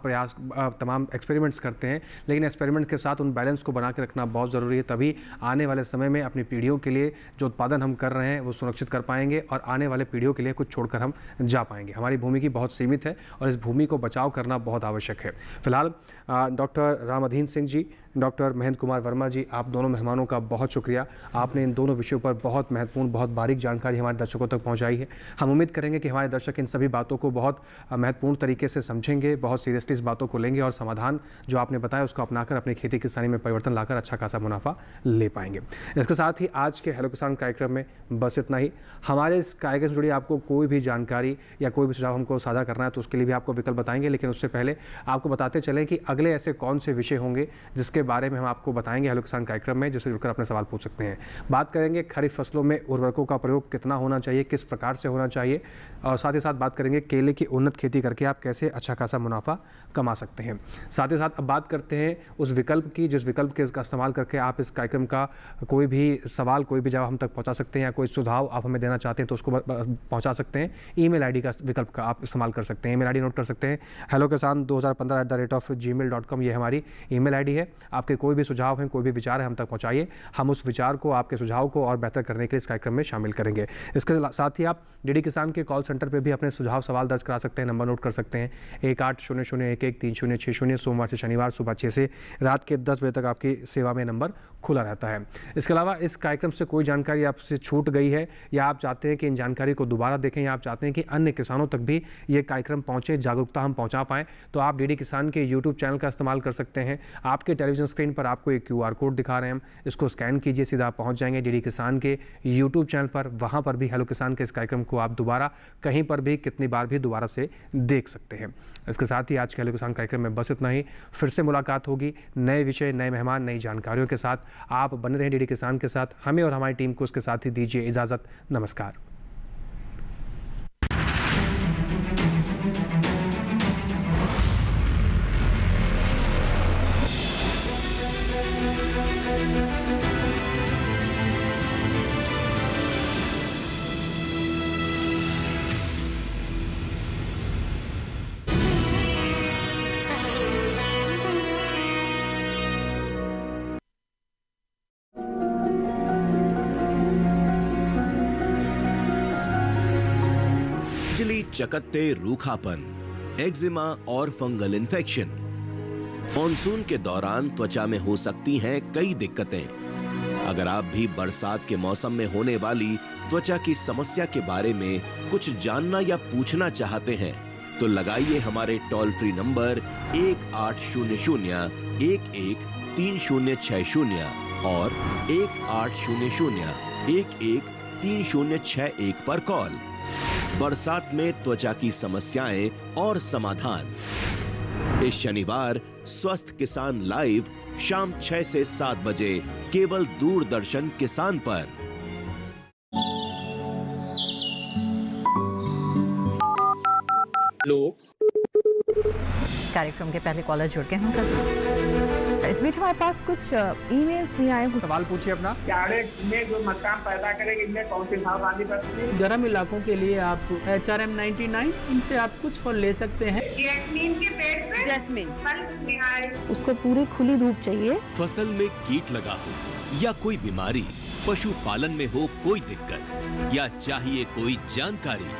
एक्सपेरिमेंट्स करते हैं, लेकिन एक्सपेरिमेंट के साथ उन बैलेंस को बना के रखना बहुत ज़रूरी है। तभी आने वाले समय में अपनी पीढ़ियों के लिए जो उत्पादन हम कर रहे हैं वो सुरक्षित कर पाएंगे और आने वाले पीढ़ियों के लिए कुछ छोड़कर हम जा पाएंगे। हमारी भूमि की बहुत सीमित है और इस भूमि को बचाव करना बहुत आवश्यक है। फिलहाल डॉक्टर रामाधीन सिंह जी, डॉक्टर महेंद्र कुमार वर्मा जी, आप दोनों मेहमानों का बहुत शुक्रिया। आपने इन दोनों विषयों पर बहुत महत्वपूर्ण, बहुत बारीक जानकारी हमारे दर्शकों तक पहुंचाई है। हम उम्मीद करेंगे कि हमारे दर्शक इन सभी बातों को बहुत महत्वपूर्ण तरीके से समझेंगे, बहुत सीरियसली इस बातों को लेंगे और समाधान जो आपने बताया उसको अपनाकर अपनी खेती किसानी में परिवर्तन लाकर अच्छा खासा मुनाफा ले पाएंगे। इसके साथ ही आज के हेलो किसान कार्यक्रम में बस इतना ही। हमारे इस कार्यक्रम से जुड़ी आपको कोई भी जानकारी या कोई भी सुझाव हमको साझा करना है तो उसके लिए भी आपको विकल्प बताएंगे, लेकिन उससे पहले आपको बताते चलें कि अगले ऐसे कौन से विषय होंगे जिसके बारे में हम आपको बताएंगे हेलो किसान कार्यक्रम में, जिससे जुड़कर अपने सवाल पूछ सकते हैं। बात करेंगे खरीफ फसलों में उर्वरकों का प्रयोग कितना होना चाहिए, किस प्रकार से होना चाहिए, और साथ ही साथ बात करेंगे केले की उन्नत खेती करके आप कैसे अच्छा खासा मुनाफा कमा सकते हैं। साथ ही साथ अब बात करते हैं उस विकल्प की जिस विकल्प के इसका इस्तेमाल करके आप इस कार्यक्रम का कोई भी सवाल, कोई भी जवाब हम तक पहुंचा सकते हैं या कोई सुझाव आप हमें देना चाहते हैं तो उसको पहुंचा सकते हैं। ईमेल आईडी का विकल्प का आप इस्तेमाल कर सकते हैं। ईमेल आईडी नोट कर सकते हैं hellokisan2015@gmail.com, ये हमारी ईमेल आईडी है। आपके कोई भी सुझाव हैं, कोई भी विचार है हम तक पहुंचाइए। हम उस विचार को, आपके सुझाव को और बेहतर करने के लिए इस कार्यक्रम में शामिल करेंगे। इसके साथ ही आप डीडी किसान के कॉल सेंटर पर भी अपने सुझाव सवाल दर्ज करा सकते हैं। नंबर नोट कर सकते हैं 1800113060, सोमवार से शनिवार सुबह 6 से रात के 10 बजे तक आपकी सेवा में नंबर खुला रहता है। इसके अलावा इस कार्यक्रम से कोई जानकारी आपसे छूट गई है या आप चाहते हैं कि इन जानकारी को दोबारा देखें या आप चाहते हैं कि अन्य किसानों तक भी ये कार्यक्रम पहुंचे, जागरूकता हम पहुंचा पाएं, तो आप डीडी किसान के यूट्यूब चैनल का इस्तेमाल कर सकते हैं। आपके टेलीविजन स्क्रीन पर आपको एक QR कोड दिखा रहे हैं हम, इसको स्कैन कीजिए, सीधा आप पहुंच जाएंगे डीडी किसान के यूट्यूब चैनल पर। वहां पर भी हेलो किसान के इस कार्यक्रम को आप दोबारा कहीं पर भी कितनी बार भी दोबारा से देख सकते हैं। इसके साथ ही आज के हेलो किसान कार्यक्रम में बस इतना ही। फिर से मुलाकात होगी नए विषय, नए मेहमान, नई जानकारियों के साथ। आप बने रहें डीडी किसान के साथ। हमें और हमारी टीम को उसके साथ ही दीजिए इजाजत। नमस्कार। चकत्ते रूखापन, एक्जिमा और फंगल इन्फेक्शन। मॉनसून के दौरान त्वचा में हो सकती हैं कई दिक्कतें। अगर आप भी बरसात के मौसम में होने वाली त्वचा की समस्या के बारे में कुछ जानना या पूछना चाहते हैं तो लगाइए हमारे टोल फ्री नंबर 1800-113060 और 1800-113061 पर कॉल। बरसात में त्वचा की समस्याएं और समाधान। इस शनिवार स्वस्थ किसान लाइव शाम 6 से 7 बजे केवल दूरदर्शन किसान पर। कार्यक्रम के पहले कॉलर जुड़ गए हैं। इसमें बीच हमारे पास कुछ ईमेल्स भी आए हुए। सवाल पूछिए अपना। जाड़े में जो मकान पैदा करेंगे इनमें कौन सी सावधानी बरतनी है? गर्म इलाकों के लिए आप HRM 99 इनसे आप कुछ फल ले सकते हैं। जैस्मीन के पेड़ पे जैस्मिन फल निहार उसको पूरी खुली धूप चाहिए। फसल में कीट लगा हो या कोई बीमारी, पशुपालन में हो कोई दिक्कत या चाहिए कोई जानकारी,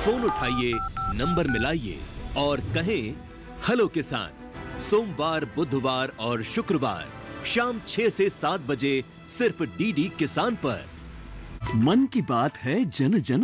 फोन उठाइए, नंबर मिलाइए और कहें हेलो किसान। सोमवार, बुधवार और शुक्रवार शाम 6 से 7 बजे सिर्फ DD किसान पर। मन की बात है जन जन